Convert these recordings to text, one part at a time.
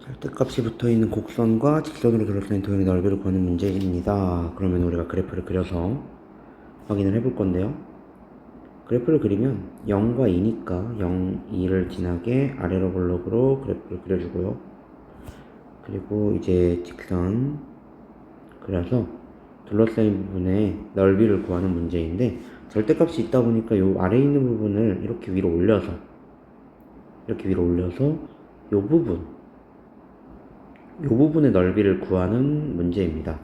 절대값이 붙어있는 곡선과 직선으로 둘러싸인 도형의 넓이를 구하는 문제입니다. 그러면 우리가 그래프를 그려서 확인을 해볼 건데요. 그래프를 그리면 0과 2니까 0, 2를 지나게 아래로 볼록으로 그래프를 그려주고요. 그리고 이제 직선 그려서 둘러싸인 부분의 넓이를 구하는 문제인데, 절대값이 있다 보니까 이 아래에 있는 부분을 이렇게 위로 올려서 이 부분의 넓이를 구하는 문제입니다.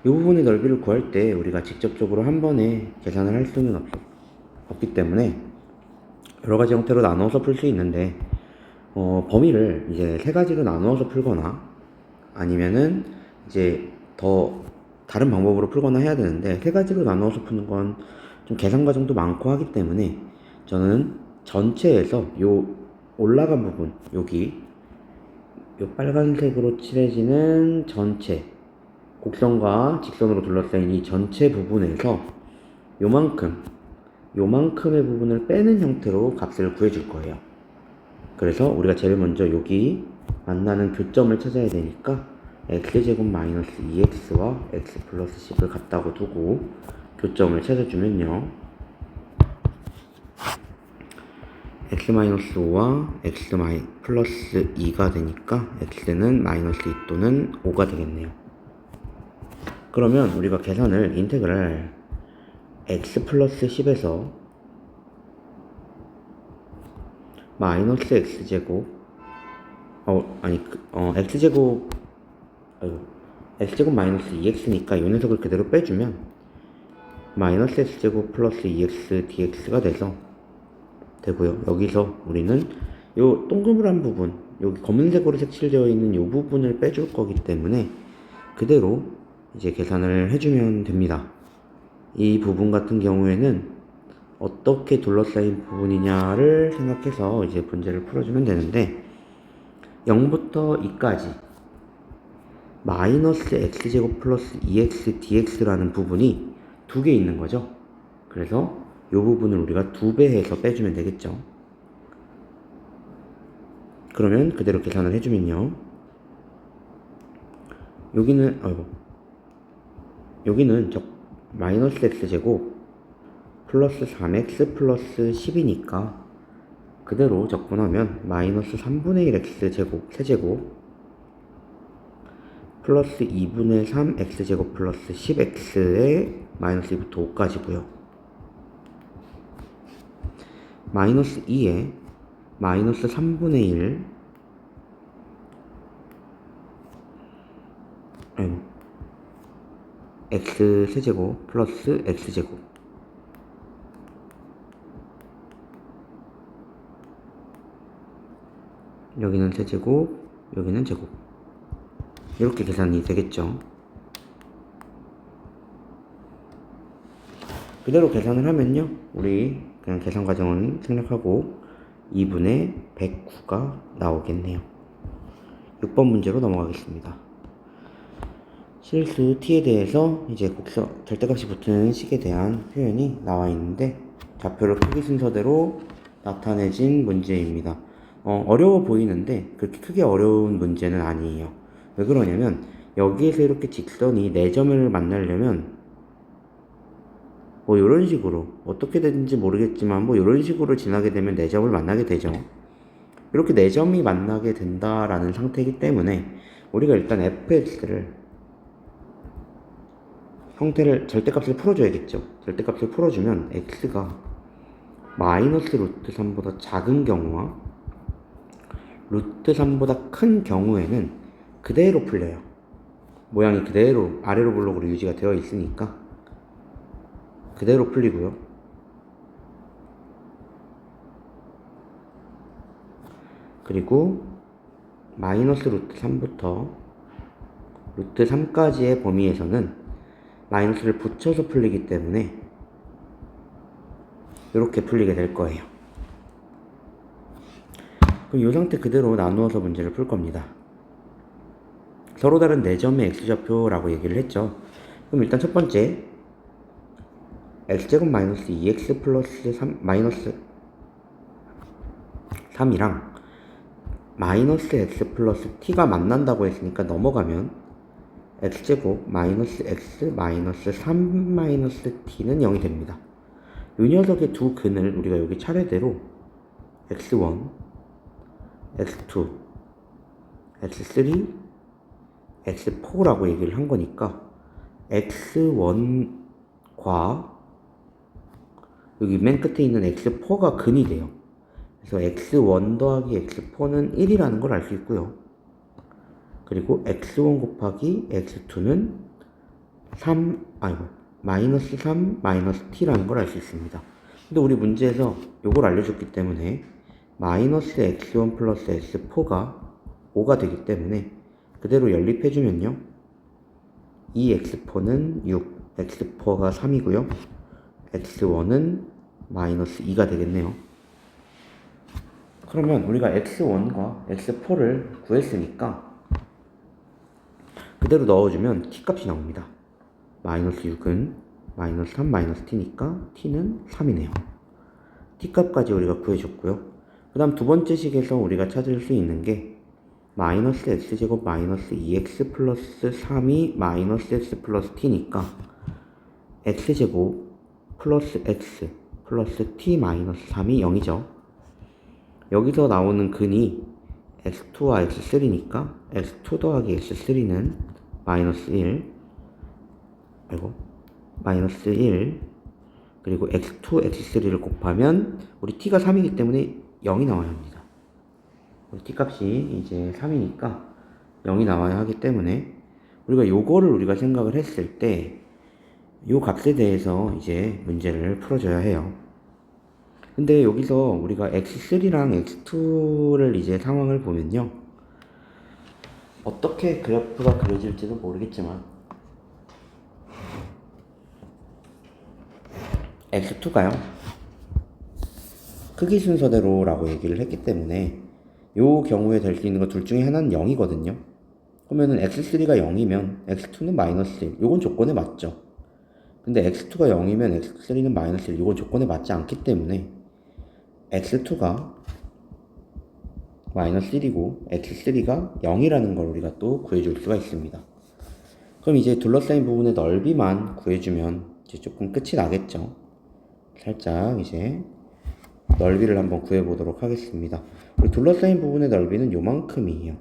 이 부분의 넓이를 구할 때 우리가 직접적으로 한 번에 계산을 할 수는 없기 때문에 여러 가지 형태로 나누어서 풀 수 있는데, 범위를 이제 세 가지로 나누어서 풀거나 아니면은 이제 더 다른 방법으로 풀거나 해야 되는데, 세 가지로 나누어서 푸는 건 좀 계산 과정도 많고 하기 때문에 저는 전체에서 요 올라간 부분, 여기 요 빨간색으로 칠해지는 전체 곡선과 직선으로 둘러싸인 이 전체 부분에서 요만큼의 부분을 빼는 형태로 값을 구해줄 거예요. 그래서 우리가 제일 먼저 여기 만나는 교점을 찾아야 되니까 x제곱 마이너스 2x와 x 플러스 10을 같다고 두고 교점을 찾아주면요, x 마이너스 5와 x 플러스 2가 되니까 x는 마이너스 2 또는 5가 되겠네요. 그러면 우리가 계산을 인테그랄 x 플러스 10에서 마이너스 x제곱 x제곱 마이너스 2x니까 이 녀석을 그대로 빼주면 마이너스 x제곱 플러스 2x dx가 되고요. 여기서 우리는 요 동그란 부분, 여기 검은색으로 색칠되어 있는 요 부분을 빼줄 거기 때문에 그대로 이제 계산을 해주면 됩니다. 이 부분 같은 경우에는 어떻게 둘러싸인 부분이냐를 생각해서 이제 문제를 풀어주면 되는데, 0부터 2까지 마이너스 x제곱 플러스 2x dx라는 부분이 두 개 있는 거죠. 그래서 이 부분을 우리가 2배 해서 빼주면 되겠죠. 그러면 그대로 계산을 해주면요, 여기는 마이너스 x제곱 플러스 3x 플러스 10이니까 그대로 적분하면 마이너스 3분의 1 x제곱 세제곱 플러스 2분의 3 x제곱 플러스 10x에 마이너스 2부터 5까지고요. 마이너스 2에 마이너스 3분의 1 x 세제곱 플러스 x제곱, 여기는 세제곱, 여기는 제곱, 이렇게 계산이 되겠죠. 그대로 계산을 하면요, 우리 그냥 계산 과정은 생략하고 2분의 109가 나오겠네요. 6번 문제로 넘어가겠습니다. 실수 t에 대해서 이제 절대값이 붙는 식에 대한 표현이 나와 있는데, 좌표를 크기 순서대로 나타내진 문제입니다. 어려워 보이는데 그렇게 크게 어려운 문제는 아니에요. 왜 그러냐면 여기에서 이렇게 직선이 4점을 만나려면 뭐 이런 식으로 어떻게 되는지 모르겠지만 뭐 이런 식으로 지나게 되면 4점을 만나게 되죠. 이렇게 4점이 만나게 된다라는 상태이기 때문에 우리가 일단 fx를 절대값을 풀어줘야겠죠. 절대값을 풀어주면 x가 마이너스 루트 3보다 작은 경우와 루트 3보다 큰 경우에는 그대로 풀려요. 모양이 그대로 아래로 볼록으로 유지가 되어 있으니까 그대로 풀리고요. 그리고 마이너스 루트 3부터 루트 3까지의 범위에서는 마이너스를 붙여서 풀리기 때문에 이렇게 풀리게 될 거예요. 그럼 이 상태 그대로 나누어서 문제를 풀 겁니다. 서로 다른 4점의 x좌표라고 얘기를 했죠. 그럼 일단 첫 번째 x제곱 마이너스 2x 플러스 3 마이너스 3이랑 마이너스 x 플러스 t가 만난다고 했으니까 넘어가면 x제곱 마이너스 x 마이너스 3 마이너스 t는 0이 됩니다. 이 녀석의 두 근을 우리가 여기 차례대로 x1, x2, x3, x4라고 얘기를 한 거니까 x1과 여기 맨 끝에 있는 x4가 근이 돼요. 그래서 x1 더하기 x4는 1이라는 걸 알 수 있고요. 그리고 x1 곱하기 x2는 마이너스 3 마이너스 t라는 걸 알 수 있습니다. 근데 우리 문제에서 이걸 알려줬기 때문에 마이너스 x1 플러스 x4가 5가 되기 때문에 그대로 연립해주면요. 이 x4는 6, x4가 3이고요. x1은 마이너스 2가 되겠네요. 그러면 우리가 x1과 x4를 구했으니까 그대로 넣어주면 t값이 나옵니다. 마이너스 6은 마이너스 3 마이너스 t니까 t는 3이네요. t값까지 우리가 구해줬고요. 그 다음 두 번째 식에서 우리가 찾을 수 있는 게 마이너스 x제곱 마이너스 2x 플러스 3이 마이너스 x 플러스 t니까 x제곱 플러스 x 플러스 t 마이너스 3이 0이죠. 여기서 나오는 근이 x2와 x3니까 x2 더하기 x3는 마이너스 1 마이너스 1 그리고 x2, x3를 곱하면 우리 t가 3이기 때문에 0이 나와야 합니다. 우리 t값이 이제 3이니까 0이 나와야 하기 때문에 우리가 요거를 우리가 생각을 했을 때 요 값에 대해서 이제 문제를 풀어줘야 해요. 근데 여기서 우리가 x3랑 x2를 이제 상황을 보면요. 어떻게 그래프가 그려질지도 모르겠지만 x2가요. 크기 순서대로 라고 얘기를 했기 때문에 요 경우에 될 수 있는 거 둘 중에 하나는 0이거든요. 그러면은 x3가 0이면 x2는 마이너스 1. 요건 조건에 맞죠. 근데 x2가 0이면 x3는 마이너스 1. 요건 조건에 맞지 않기 때문에 x2가 마이너스 1이고 x3가 0이라는 걸 우리가 또 구해줄 수가 있습니다. 그럼 이제 둘러싸인 부분의 넓이만 구해주면 이제 조금 끝이 나겠죠. 살짝 이제 넓이를 한번 구해보도록 하겠습니다. 우리 둘러싸인 부분의 넓이는 요만큼이에요.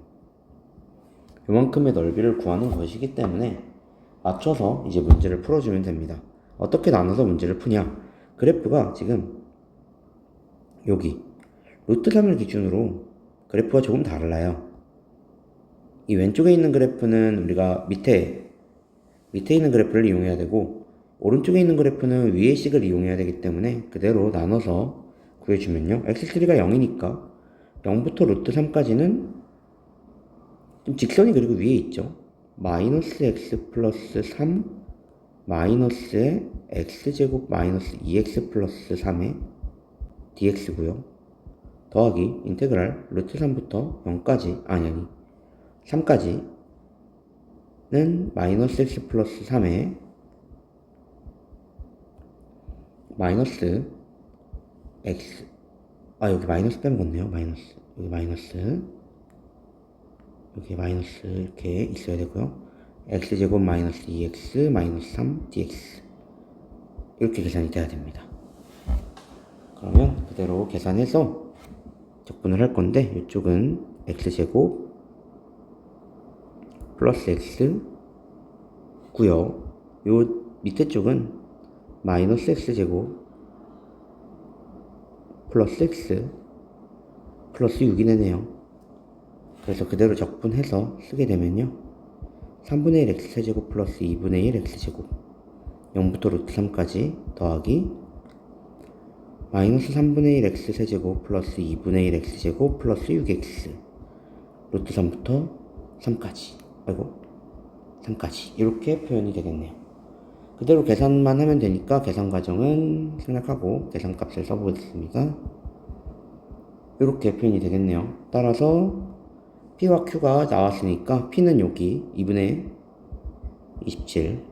요만큼의 넓이를 구하는 것이기 때문에 맞춰서 이제 문제를 풀어주면 됩니다. 어떻게 나눠서 문제를 푸냐? 그래프가 지금 여기 루트 3을 기준으로 그래프가 조금 달라요. 이 왼쪽에 있는 그래프는 우리가 밑에 있는 그래프를 이용해야 되고 오른쪽에 있는 그래프는 위의 식을 이용해야 되기 때문에 그대로 나눠서 구해주면요. x3가 0이니까 0부터 루트 3까지는 좀 직선이 그리고 위에 있죠. 마이너스 x 플러스 3 마이너스의 x제곱 마이너스 2x 플러스 3의 dx고요. 더하기 인테그랄 루트 3부터 0까지 아니 3까지는 마이너스 x 플러스 3의 마이너스 x 여기 마이너스 빼먹었네요. 여기 마이너스 이렇게 있어야 되고요. x제곱 마이너스 2x 마이너스 3 dx 이렇게 계산이 돼야 됩니다. 그러면 그대로 계산해서 적분을 할 건데 이쪽은 x제곱 플러스 x 고요. 요 밑에 쪽은 마이너스 x제곱 플러스 x 플러스 6이 되네요. 그래서 그대로 적분해서 쓰게 되면요. 3분의 1 x제곱 플러스 2분의 1 x제곱 0부터 루트 3까지 더하기 마이너스 3분의 1 x세제곱 플러스 2분의 1 x제곱 플러스 6x 루트 3부터 3까지 3까지 이렇게 표현이 되겠네요. 그대로 계산만 하면 되니까 계산 과정은 생략하고 계산값을 써보겠습니다. 이렇게 표현이 되겠네요. 따라서 P와 Q가 나왔으니까 P는 여기 2분의 27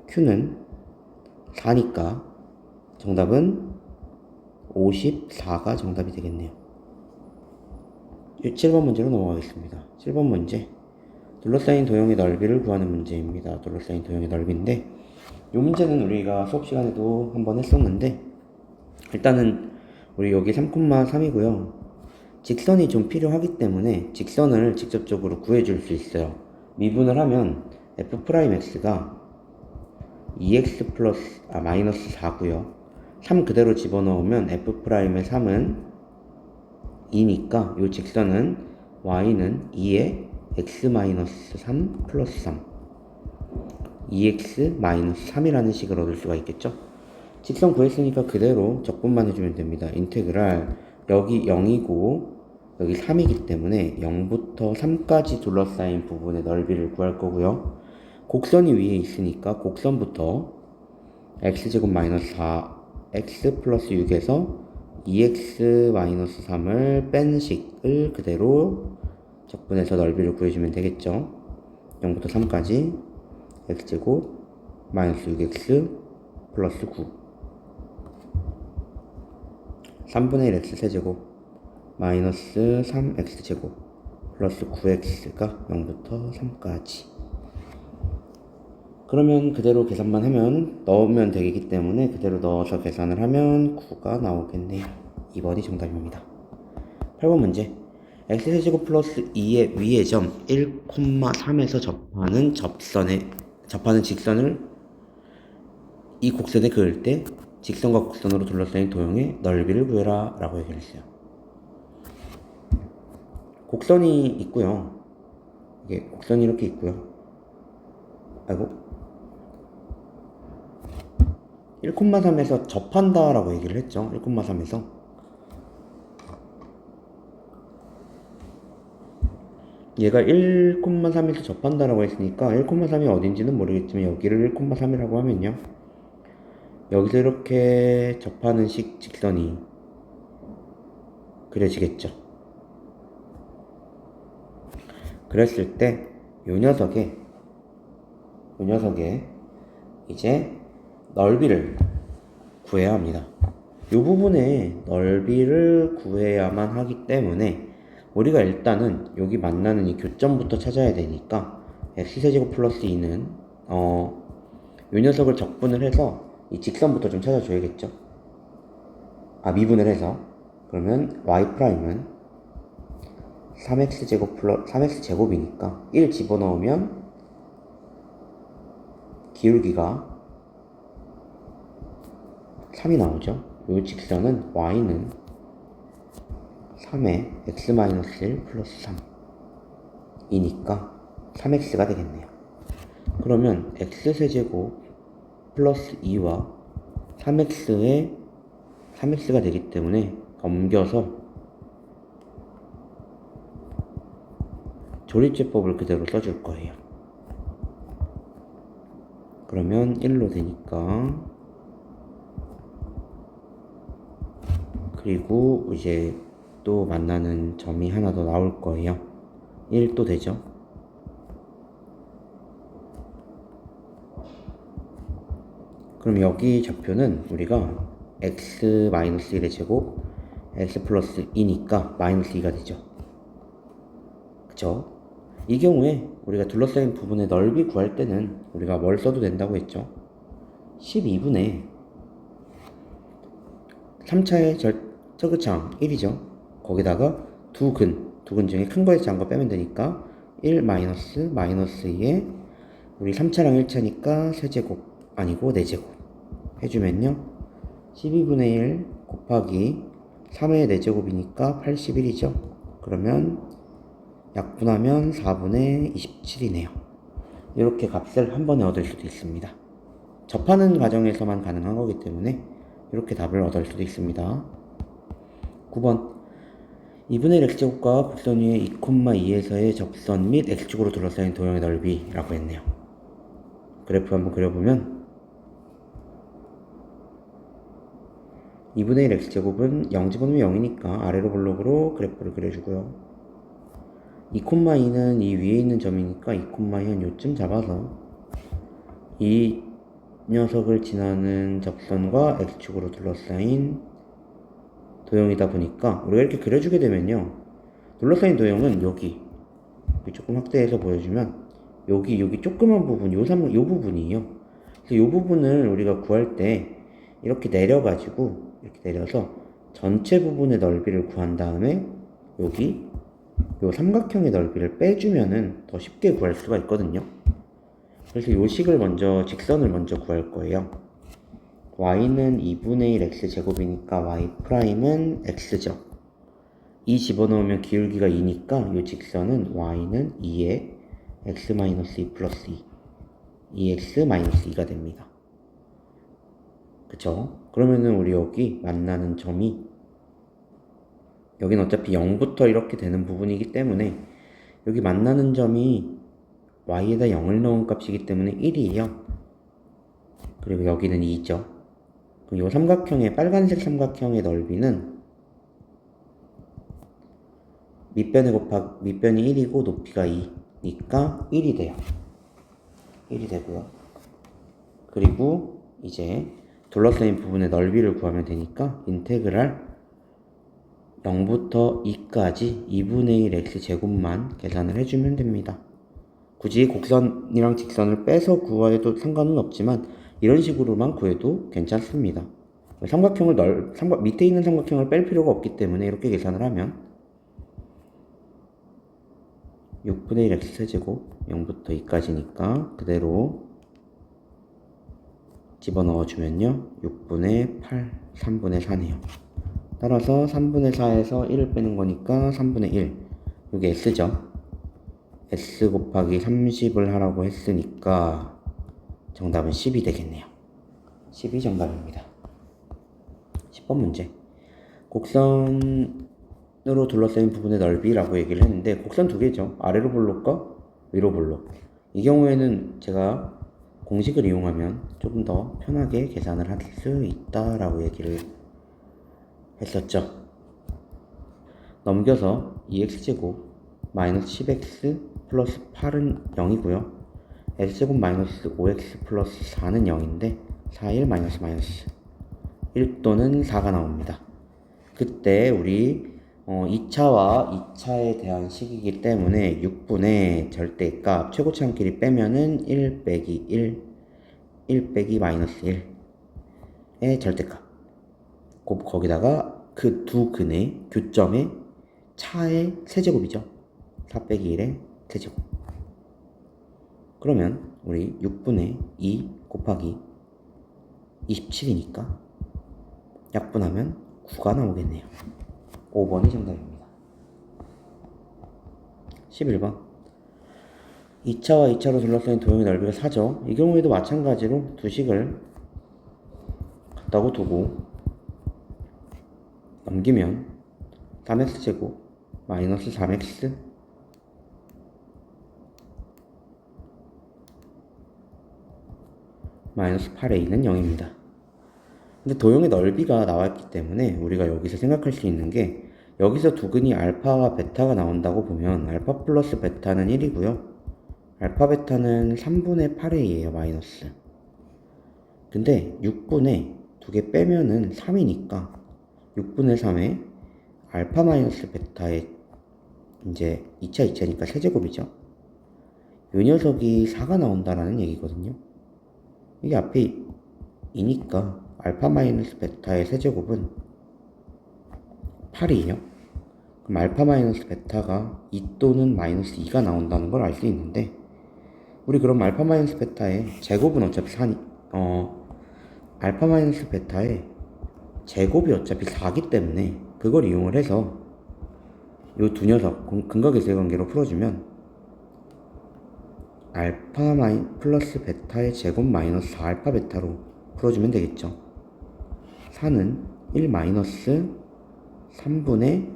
Q는 4니까 정답은 54가 정답이 되겠네요. 7번 문제로 넘어가겠습니다. 7번 문제. 둘러싸인 도형의 넓이를 구하는 문제입니다. 둘러싸인 도형의 넓이인데, 이 문제는 우리가 수업 시간에도 한번 했었는데, 일단은 우리 여기 3,3이고요. 직선이 좀 필요하기 때문에 직선을 직접적으로 구해줄 수 있어요. 미분을 하면 f'x가 2x 플러스 마이너스 4고요. 3 그대로 집어넣으면 f'의 3은 2니까 이 직선은 y는 2에 x 마이너스 3 플러스 3 2x 마이너스 3이라는 식을 얻을 수가 있겠죠. 직선 구했으니까 그대로 적분만 해주면 됩니다. 인테그랄 여기 0이고 여기 3이기 때문에 0부터 3까지 둘러싸인 부분의 넓이를 구할 거고요. 곡선이 위에 있으니까 곡선부터 x제곱 마이너스 4 x 플러스 6에서 2x 마이너스 3을 뺀 식을 그대로 적분해서 넓이를 구해주면 되겠죠. 0부터 3까지 x제곱 마이너스 6x 플러스 9 3분의 1 x 세제곱 마이너스 3x제곱 플러스 9x가 0부터 3까지. 그러면 그대로 계산만 하면 넣으면 되기 때문에 그대로 넣어서 계산을 하면 9가 나오겠네요. 2번이 정답입니다. 8번 문제. x세제곱 플러스 2의 위의 점 1,3에서 접하는 직선을 이 곡선에 그을 때 직선과 곡선으로 둘러싸인 도형의 넓이를 구해라 라고 얘기했어요. 곡선이 있고요. 이게 곡선이 이렇게 있고요. 아이고 1,3에서 접한다 라고 얘기를 했죠. 1,3에서 얘가 1,3에서 접한다 라고 했으니까 1,3이 어딘지는 모르겠지만 여기를 1,3이라고 하면요, 여기서 이렇게 접하는 식 직선이 그려지겠죠. 그랬을 때 요 녀석의 이제 넓이를 구해야 합니다. 이 부분의 넓이를 구해야만 하기 때문에 우리가 일단은 여기 만나는 이 교점부터 찾아야 되니까 x세제곱 플러스 2는 요 녀석을 적분을 해서 이 직선부터 좀 찾아줘야겠죠. 미분을 해서 그러면 y''은 3x제곱이니까 1 집어넣으면 기울기가 3이 나오죠. 이 직선은 y는 3에 x-1 플러스 3 이니까 3x가 되겠네요. 그러면 x세제곱 플러스 2와 3x가 되기 때문에 옮겨서 조립제법을 그대로 써줄 거예요. 그러면 1로 되니까, 그리고 이제 또 만나는 점이 하나 더 나올 거예요. 1 또 되죠. 그럼 여기 좌표는 우리가 x-1의 제곱 x 플러스 2니까 마이너스 2가 되죠. 그쵸? 이 경우에 우리가 둘러싸인 부분의 넓이 구할 때는 우리가 뭘 써도 된다고 했죠? 12분의 3차의 저그창 1이죠. 거기다가 두 근 중에 큰 거에서 작은 거 빼면 되니까 1 마이너스 2에 우리 3차랑 1차니까 세제곱 아니고 4제곱 해주면요, 12분의 1 곱하기 3의 4제곱이니까 81이죠. 그러면 약분하면 4분의 27이네요. 이렇게 값을 한 번에 얻을 수도 있습니다. 접하는 과정에서만 가능한 거기 때문에 이렇게 답을 얻을 수도 있습니다. 9번 2분의 1 x제곱과 곡선 위에 2,2에서의 접선 및 x축으로 둘러싸인 도형의 넓이라고 했네요. 그래프 한번 그려보면 2분의 1 x제곱은 0 집어넣으면 0이니까 아래로 블록으로 그래프를 그려주고요. 2,2는 이 위에 있는 점이니까 2,2 한 요쯤 잡아서 이 녀석을 지나는 접선과 x축으로 둘러싸인 도형이다 보니까 우리가 이렇게 그려주게 되면요, 둘러싸인 도형은 여기 조금 확대해서 보여주면 여기 조그만 부분 요 부분이에요. 그래서 요 부분을 우리가 구할 때 이렇게 내려가지고 이렇게 내려서 전체 부분의 넓이를 구한 다음에 여기 요 삼각형의 넓이를 빼주면은 더 쉽게 구할 수가 있거든요. 그래서 요 식을 먼저 직선을 먼저 구할 거예요. y는 2분의 1 x제곱이니까 y'은 x죠. 2 집어넣으면 기울기가 2니까 요 직선은 y는 2에 x-2 플러스 2 2x-2가 됩니다. 그쵸? 그러면은 우리 여기 만나는 점이 여기는 어차피 0부터 이렇게 되는 부분이기 때문에 여기 만나는 점이 y에다 0을 넣은 값이기 때문에 1이에요. 그리고 여기는 2죠. 그럼 이 삼각형의 빨간색 삼각형의 넓이는 밑변이 1이고 높이가 2니까 1이 돼요. 1이 되고요. 그리고 이제 둘러싸인 부분의 넓이를 구하면 되니까 인테그랄 0부터 2까지 2분의 1 x제곱만 계산을 해주면 됩니다. 굳이 곡선이랑 직선을 빼서 구해도 상관은 없지만 이런 식으로만 구해도 괜찮습니다. 밑에 있는 삼각형을 뺄 필요가 없기 때문에 이렇게 계산을 하면 6분의 1 x제곱 0부터 2까지니까 그대로 집어넣어주면요 6분의 8, 3분의 4네요. 따라서 3분의 4에서 1을 빼는 거니까 3분의 1 여기 s죠. s 곱하기 30을 하라고 했으니까 정답은 10이 되겠네요. 10이 정답입니다. 10번 문제. 곡선으로 둘러싸인 부분의 넓이라고 얘기를 했는데 곡선 두 개죠. 아래로 볼록과 위로 볼록. 이 경우에는 제가 공식을 이용하면 조금 더 편하게 계산을 할 수 있다라고 얘기를 했었죠. 넘겨서 2x제곱 마이너스 10x 플러스 8은 0이고요. x제곱 마이너스 5x 플러스 4는 0인데 4, 1 마이너스 1 또는 4가 나옵니다. 그때 우리 2차와 2차에 대한 식이기 때문에 6분의 절대값 최고차항끼리 빼면은 1 빼기 1 빼기 마이너스 1의 절대값 거기다가 그 두 근의 교점의 차의 세제곱이죠. 4 빼기 1의 세제곱. 그러면 우리 6분의 2 곱하기 27이니까 약분하면 9가 나오겠네요. 5번이 정답입니다. 11번 2차와 2차로 둘러싸인 도형의 넓이가 4죠. 이 경우에도 마찬가지로 두 식을 같다고 두고 넘기면 3x제곱 마이너스 3x 마이너스 8a는 0입니다. 근데 도형의 넓이가 나왔기 때문에 우리가 여기서 생각할 수 있는 게 여기서 두 근이 알파와 베타가 나온다고 보면 알파 플러스 베타는 1이고요. 알파 베타는 3분의 8a예요. 마이너스. 근데 6분의 두 개 빼면은 3이니까 6분의 3에 알파 마이너스 베타의 이제 2차 2차니까 세제곱이죠. 이 녀석이 4가 나온다라는 얘기거든요. 이게 앞에 2니까 알파 마이너스 베타의 세제곱은 8이에요. 그럼 알파 마이너스 베타가 2 또는 마이너스 2가 나온다는 걸 알 수 있는데 우리 그럼 알파 마이너스 베타의 제곱은 어차피 4니 알파 마이너스 베타의 제곱이 어차피 4기 때문에 그걸 이용을 해서 요 두 녀석 근각계수의 관계로 풀어주면 알파 플러스 베타의 제곱 마이너스 4 알파 베타로 풀어주면 되겠죠. 4는 1 마이너스 3분의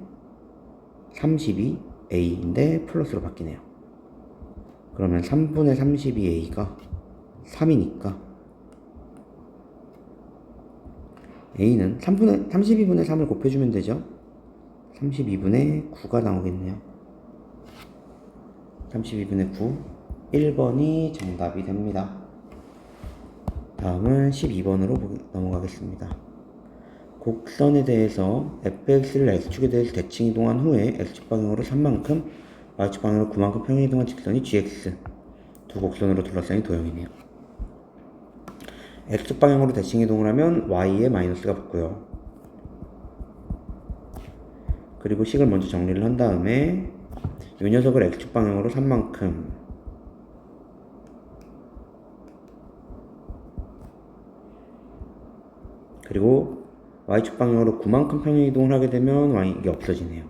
32a인데 플러스로 바뀌네요. 그러면 3분의 32a가 3이니까 a는 32분의 3을 곱해주면 되죠. 32분의 9가 나오겠네요. 32분의 9 1번이 정답이 됩니다. 다음은 12번으로 넘어가겠습니다. 곡선에 대해서 fx를 x축에 대해서 대칭 이동한 후에 x축 방향으로 3만큼 y축 방향으로 9만큼 평행 이동한 직선이 gx. 두 곡선으로 둘러싸인 도형이네요. x축 방향으로 대칭 이동을 하면 y에 마이너스가 붙고요. 그리고 식을 먼저 정리를 한 다음에 이 녀석을 x축 방향으로 3만큼 그리고 y축 방향으로 9만큼 평행 이동을 하게 되면 이게 없어지네요.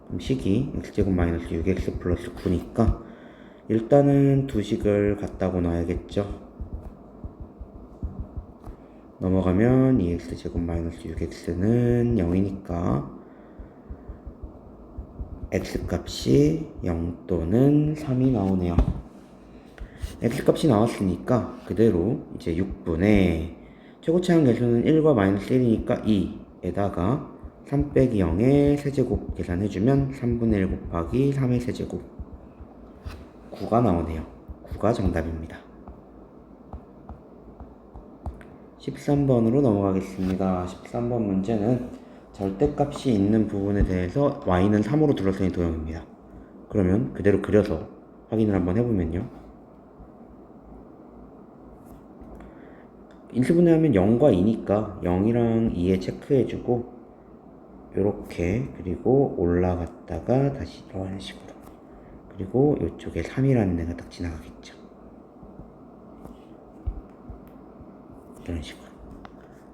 그럼 식이 x제곱 마이너스 6x 플러스 9니까 일단은 두 식을 갖다고 놔야겠죠. 넘어가면 2x제곱 마이너스 6x는 0이니까 x값이 0 또는 3이 나오네요. x값이 나왔으니까 그대로 이제 6분의 최고차항 계수는 1과 마이너스 1이니까 2에다가 3 빼기 0의 세제곱 계산해주면 3분의 1 곱하기 3의 세제곱 9가 나오네요. 9가 정답입니다. 13번으로 넘어가겠습니다. 13번 문제는 절대값이 있는 부분에 대해서 y는 3으로 둘러싸인 도형입니다. 그러면 그대로 그려서 확인을 한번 해보면요. 인수분해하면 0과 2니까 0이랑 2에 체크해주고 요렇게 그리고 올라갔다가 다시 이런 식으로 그리고 이쪽에 3이라는 애가 딱 지나가겠죠. 이런 식으로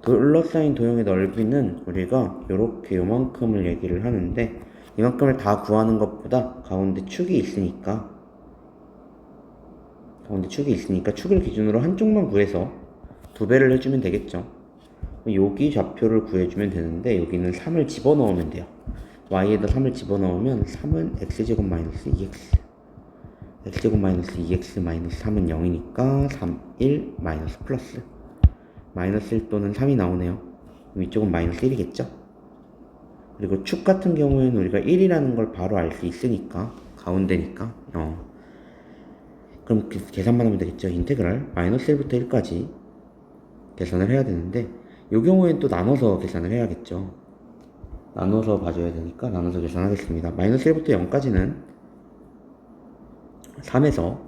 둘러싸인 도형의 넓이는 우리가 요렇게 요만큼을 얘기를 하는데 이만큼을 다 구하는 것보다 가운데 축이 있으니까 축을 기준으로 한쪽만 구해서 2배를 해주면 되겠죠. 여기 좌표를 구해주면 되는데 여기는 3을 집어넣으면 돼요. y에다 3을 집어넣으면 3은 x제곱 마이너스 2x x제곱 마이너스 2x 마이너스 3은 0이니까 3, 1 마이너스 플러스 마이너스 1 또는 3이 나오네요. 위쪽은 마이너스 1이겠죠. 그리고 축 같은 경우에는 우리가 1이라는 걸 바로 알 수 있으니까 가운데니까 그럼 계산만 하면 되겠죠. 인테그랄 마이너스 1부터 1까지 계산을 해야 되는데 이 경우엔 또 나눠서 계산을 해야겠죠. 나눠서 봐줘야 되니까 나눠서 계산하겠습니다. 마이너스 1부터 0까지는 3에서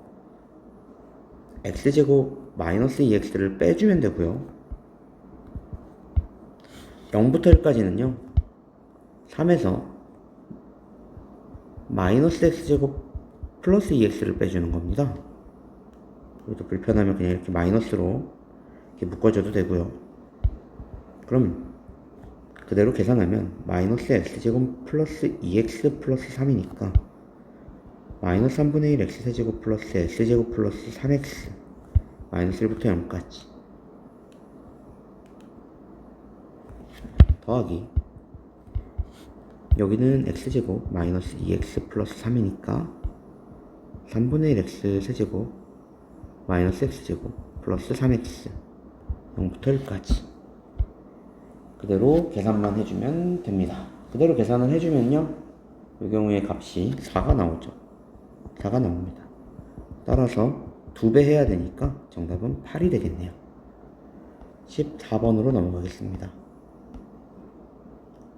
x제곱 마이너스 2x를 빼주면 되고요. 0부터 1까지는요 3에서 마이너스 x제곱 플러스 2x를 빼주는 겁니다. 그래도 불편하면 그냥 이렇게 마이너스로 이렇게 묶어줘도 되고요. 그럼 그대로 계산하면 마이너스 x제곱 플러스 2x 플러스 3이니까 마이너스 3분의 1 x세제곱 플러스 x제곱 플러스 3x 마이너스 1부터 0까지 더하기 여기는 x제곱 마이너스 2x 플러스 3이니까 3분의 1 x세제곱 마이너스 x제곱 플러스 3x 0부터 1까지 그대로 계산만 해주면 됩니다. 그대로 계산을 해주면요 이 경우에 값이 4가 나오죠. 4가 나옵니다. 따라서 2배 해야 되니까 정답은 8이 되겠네요. 14번으로 넘어가겠습니다.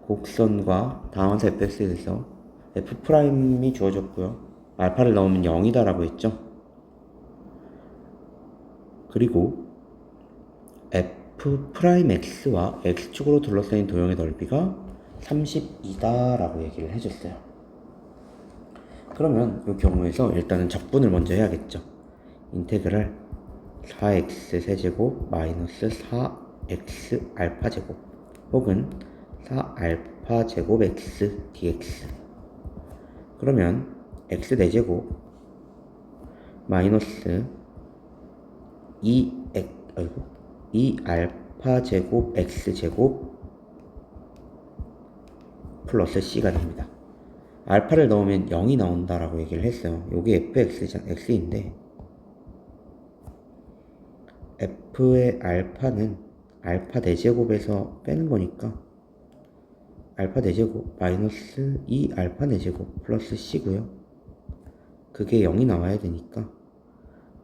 곡선과 다항원사 fx에 대해서 f'이 주어졌고요. 알파를 넣으면 0이다 라고 했죠. 그리고 f'x와 x축으로 둘러싸인 도형의 넓이가 32다 라고 얘기를 해줬어요. 그러면 이 경우에서 일단은 적분을 먼저 해야겠죠. 인테그랄 4x 세제곱 마이너스 4x 알파 제곱 혹은 4알파 제곱 x dx 그러면 x 4제곱 마이너스 2알파 제곱 x 제곱 플러스 c가 됩니다. 알파를 넣으면 0이 나온다라고 얘기를 했어요. 요게 fx인데 f의 알파는 알파 4제곱에서 빼는 거니까 알파 4제곱 마이너스 2알파 4제곱 플러스 c고요. 그게 0이 나와야 되니까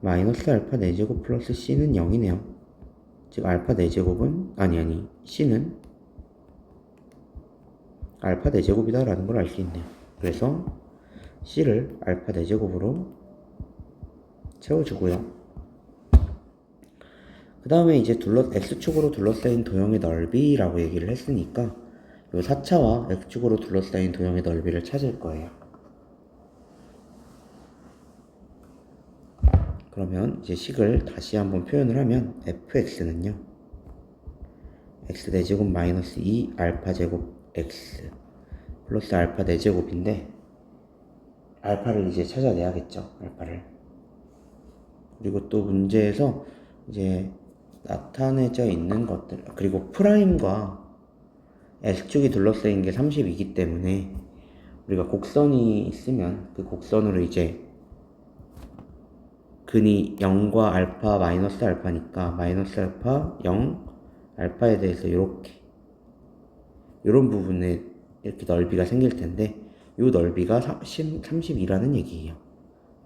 마이너스 알파 4제곱 플러스 c는 0이네요. 즉 알파 4제곱은 c는 알파 4제곱이다 라는 걸 알 수 있네요. 그래서 C를 알파 4제곱으로 채워주고요. 그 다음에 이제 X축으로 둘러싸인 도형의 넓이라고 얘기를 했으니까 요 4차와 X축으로 둘러싸인 도형의 넓이를 찾을 거예요. 그러면 이제 식을 다시 한번 표현을 하면 fx는요 x 4제곱 마이너스 2 알파 제곱 x 플러스 알파 4제곱인데 알파를 이제 찾아내야겠죠. 알파를. 그리고 또 문제에서 이제 나타내져 있는 것들, 그리고 프라임과 X축이 둘러싸인 게 30이기 때문에 우리가 곡선이 있으면 그 곡선으로 이제 근이 0과 알파 마이너스 알파니까 마이너스 알파 0 알파에 대해서 이렇게 이런 부분에 이렇게 넓이가 생길 텐데 이 넓이가 32라는 얘기예요.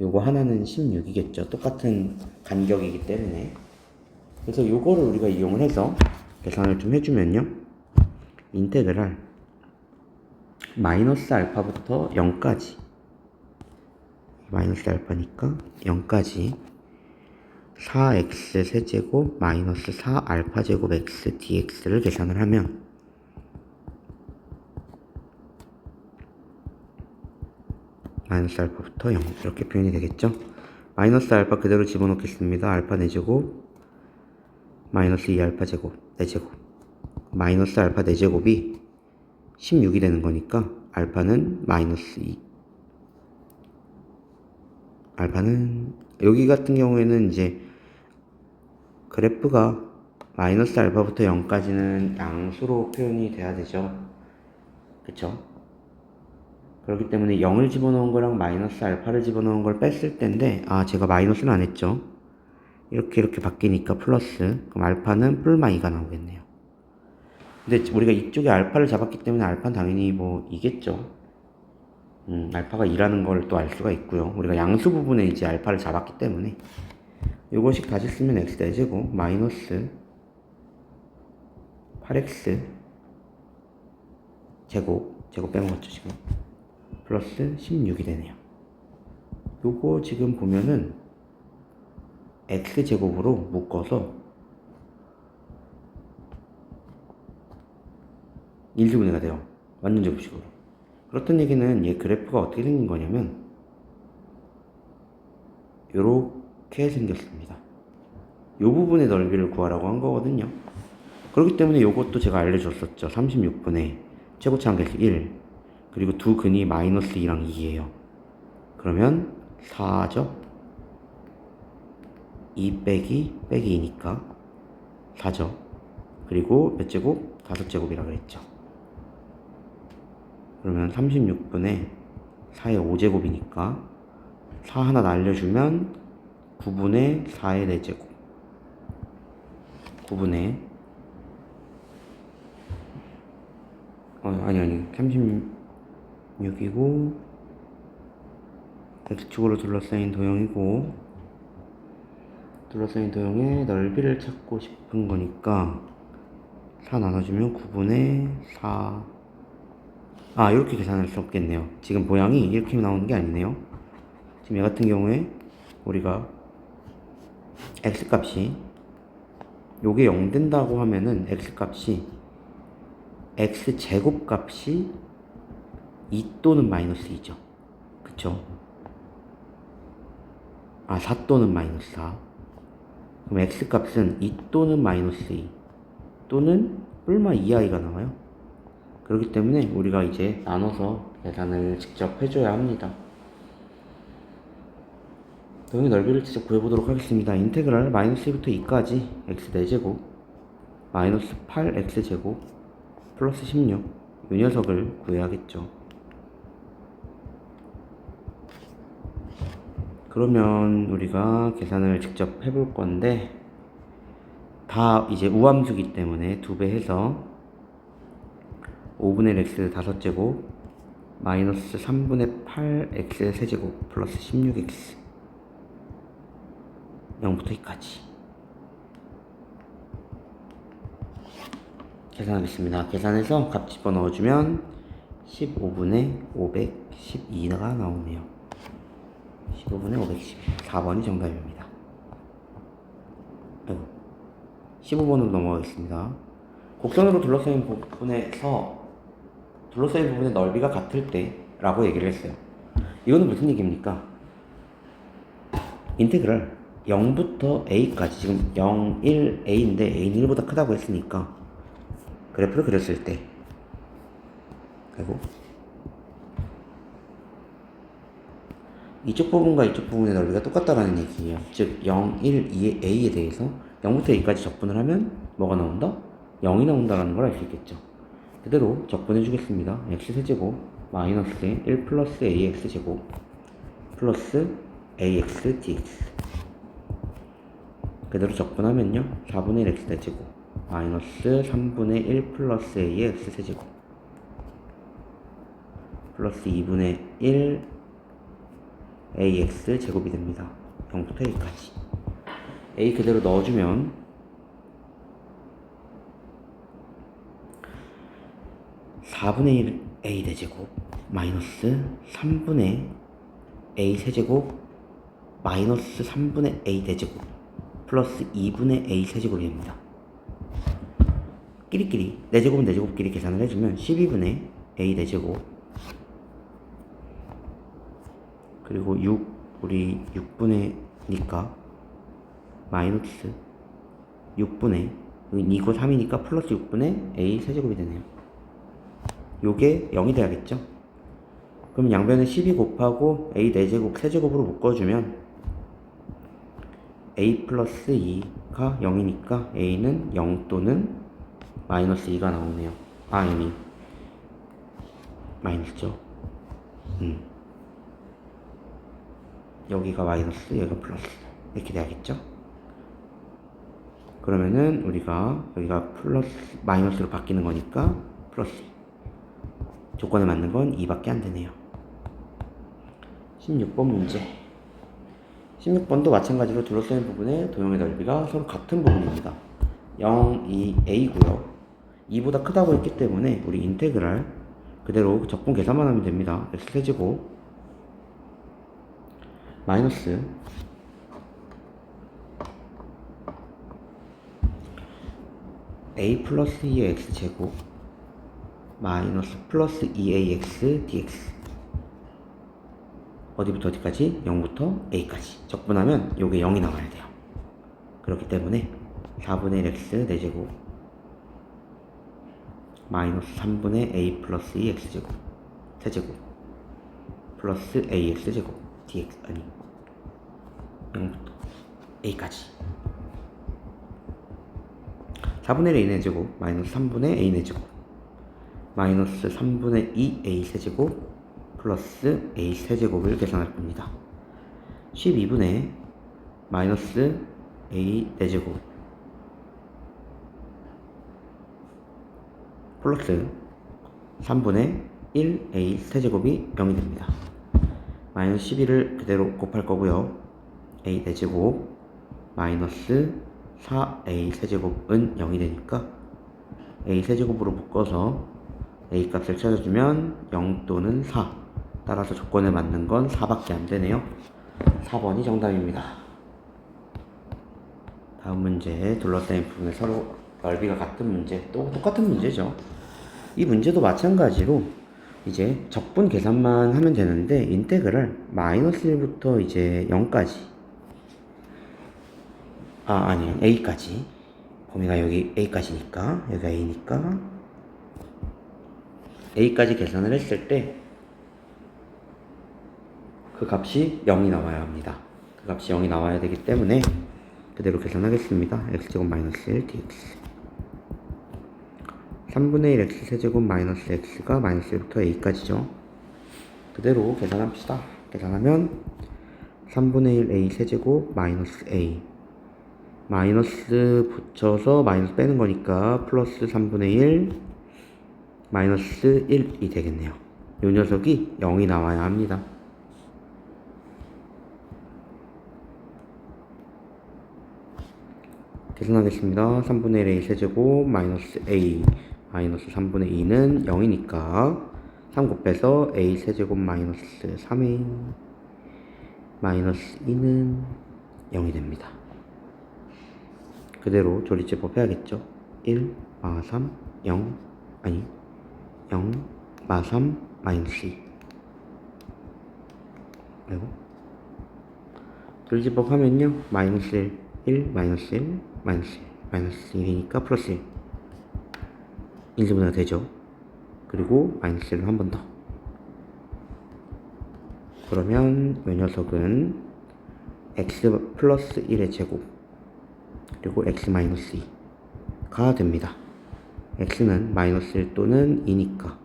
요거 하나는 16이겠죠. 똑같은 간격이기 때문에. 그래서 요거를 우리가 이용을 해서 계산을 좀 해주면요. 인테그랄 마이너스 알파부터 0까지 마이너스 알파니까 0까지 4x 세제곱 마이너스 4 알파 제곱 x dx를 계산을 하면 마이너스 알파부터 0 이렇게 표현이 되겠죠. 마이너스 알파 그대로 집어넣겠습니다. 알파 4제곱 마이너스 2 알파 제곱 4제곱 마이너스 알파 4제곱이 16이 되는 거니까 알파는 마이너스 2 알파는 여기 같은 경우에는 이제 그래프가 마이너스 알파부터 0까지는 양수로 표현이 돼야 되죠. 그쵸? 그렇기 때문에 0을 집어넣은 거랑 마이너스 알파를 집어넣은 걸 뺐을 텐데 제가 마이너스는 안 했죠. 이렇게 바뀌니까 플러스. 그럼 알파는 뿔마 2가 나오겠네요. 근데 우리가 이쪽에 알파를 잡았기 때문에 알파는 당연히 뭐 2겠죠. 알파가 2라는 걸 또 알 수가 있고요. 우리가 양수 부분에 이제 알파를 잡았기 때문에 요거식 다시 쓰면 x 대제곱 마이너스 8x 제곱 빼먹었죠 지금 플러스 16이 되네요. 요거 지금 보면은 x제곱으로 묶어서 1주분위가 돼요. 완전 제곱식으로. 그렇단 얘기는 얘 그래프가 어떻게 생긴 거냐면 요렇게 생겼습니다. 요 부분의 넓이를 구하라고 한 거거든요. 그렇기 때문에 요것도 제가 알려줬었죠. 36분의 최고차 한계수 1 그리고 두 근이 마이너스 2랑 2예요. 그러면 4죠. 2 빼기 2니까 4죠. 그리고 몇 제곱? 5제곱이라 그랬죠. 그러면 36분의 4의 5제곱이니까 4 하나 날려주면 9분의 4의 4제곱 9분의 아니 36이고 X축으로 둘러싸인 도형이고 둘러싸인 도형의 넓이를 찾고 싶은 거니까 4 나눠주면 9분의 4 이렇게 계산할 수 없겠네요. 지금 모양이 이렇게 나오는 게 아니네요. 지금 얘 같은 경우에 우리가 X값이 요게 0 된다고 하면은 X값이 X제곱 값이 2 또는 마이너스 2죠. 그쵸? 4 또는 마이너스 4. 그럼 X값은 2 또는 마이너스 2 또는 뿔마 2i가 나와요. 그렇기 때문에 우리가 이제 나눠서 계산을 직접 해줘야 합니다. 도형의 넓이를 직접 구해보도록 하겠습니다. 인테그랄 마이너스 2부터 2까지 x 4제곱 마이너스 8x제곱 플러스 16 이 녀석을 구해야겠죠. 그러면 우리가 계산을 직접 해볼 건데 다 이제 우함수기 때문에 2배 해서 5분의 x 5제곱 마이너스 3분의 8x 세제곱 플러스 16x 0부터 2까지 계산하겠습니다. 계산해서 값 집어넣어주면 15분의 512가 나오네요. 15분의 512. 4번이 정답입니다. 15번으로 넘어가겠습니다. 곡선으로 둘러싸인 부분의 넓이가 같을 때 라고 얘기를 했어요. 이거는 무슨 얘기입니까? 인테그랄 0부터 a까지, 지금 0, 1, a인데 a는 1보다 크다고 했으니까 그래프를 그렸을 때, 그리고 이쪽 부분과 이쪽 부분의 넓이가 똑같다라는 얘기예요. 즉 0, 1, 2의 a에 대해서 0부터 a까지 적분을 하면 뭐가 나온다? 0이 나온다라는 걸 알 수 있겠죠. 그대로 적분해 주겠습니다. x세제곱 마이너스 1 플러스 ax제곱 플러스 ax dx. 그대로 적분하면요 4분의 1 x 제곱 마이너스 3분의 1 플러스 ax 세제곱 플러스 2분의 1 ax 제곱이 됩니다. 0부터 a까지. a 그대로 넣어주면 4분의 1 a 대제곱 마이너스 3분의 a 세제곱 마이너스 3분의 a 대제곱 플러스 2분의 a 세제곱이 됩니다. 끼리끼리 4제곱은 4제곱끼리 계산을 해주면 12분의 a 대제곱 그리고 6 우리 6분의 니까 마이너스 6분의 2고 3이니까 플러스 6분의 a 세제곱이 되네요. 요게 0이 돼야겠죠? 그럼 양변에 12 곱하고 a 4제곱 세제곱으로 묶어주면 a 플러스 2가 0이니까 a는 0 또는 마이너스 2가 나오네요. 아니 마이너스죠. 여기가 마이너스, 여기가 플러스 이렇게 돼야겠죠? 그러면은 우리가 여기가 플러스 마이너스로 바뀌는 거니까 플러스, 조건에 맞는 건 2밖에 안 되네요. 16번 문제. 16번도 마찬가지로 둘러싸인 부분의 도형의 넓이가 서로 같은 부분입니다. 0, 2, a고요. 2보다 크다고 했기 때문에 우리 인테그랄 그대로 적분 계산만 하면 됩니다. x세제곱 마이너스 a 플러스 2의 x제곱 마이너스 플러스 2ax dx. 어디부터 어디까지? 0부터 a까지 적분하면 요게 0이 나와야 돼요. 그렇기 때문에 4분의 1x 4제곱 마이너스 3분의 a 플러스 2x제곱 세제곱 플러스 ax제곱 dx. 아니 0부터 a까지 4분의 1 a 4제곱 마이너스 3분의 a 4제곱 마이너스 3분의 2a 세제곱 플러스 a 세제곱을 계산할 겁니다. 12분의 마이너스 a 4제곱 플러스 3분의 1a 세제곱이 0이 됩니다. 마이너스 12를 그대로 곱할 거고요. a 4제곱 마이너스 4a 세제곱은 0이 되니까 a 세제곱으로 묶어서 a 값을 찾아주면 0 또는 4. 따라서 조건에 맞는 건 4밖에 안 되네요. 4번이 정답입니다. 다음 문제. 둘러싸인 부분에 서로 넓이가 같은 문제. 또 똑같은 문제죠. 이 문제도 마찬가지로 이제 적분 계산만 하면 되는데 인테그랄 마이너스 1부터 이제 0까지 아니요 a까지, 범위가 여기 a까지니까 여기가 a니까 a까지 계산을 했을 때 그 값이 0이 나와야 합니다. 그 값이 0이 나와야 되기 때문에 그대로 계산하겠습니다. x제곱 마이너스 1 dx 3분의 1 x 세제곱 마이너스 x가 마이너스 1부터 a까지죠. 그대로 계산합시다. 계산하면 3분의 1 a 세제곱 마이너스 a 마이너스 붙여서 마이너스 빼는 거니까 플러스 3분의 1 마이너스 1이 되겠네요. 이 녀석이 0이 나와야 합니다. 계산하겠습니다. 3분의 1 a 세제곱 마이너스 a 마이너스 3분의 2는 0이니까 3 곱해서 a 세제곱 마이너스 3a 마이너스 2는 0이 됩니다. 그대로 조리제법 해야겠죠. 1 마 3 0 아니 0 마 3 마이너스 2. 그리고 조리제법 하면요, 마이너스 1 1 마이너스 1 마이너스 1 마이너스 1이니까 플러스 1 인수분해가 되죠. 그리고 마이너스 1을 한 번 더. 그러면 이 녀석은 x 플러스 1의 제곱 그리고 x 마이너스 2가 됩니다. x는 마이너스 1 또는 2니까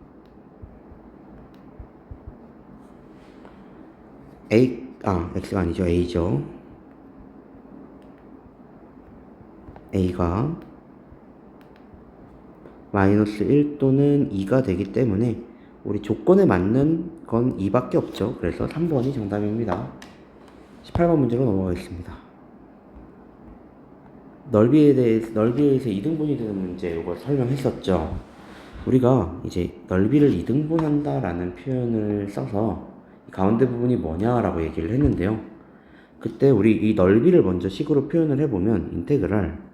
x가 아니죠. a죠. a가 마이너스 1 또는 2가 되기 때문에 우리 조건에 맞는 건 2밖에 없죠. 그래서 3번이 정답입니다. 18번 문제로 넘어가겠습니다. 넓이에 의해서 이등분이 되는 문제, 이거 설명했었죠. 우리가 이제 넓이를 이등분한다라는 표현을 써서 가운데 부분이 뭐냐라고 얘기를 했는데요. 그때 우리 이 넓이를 먼저 식으로 표현을 해보면 인테그랄,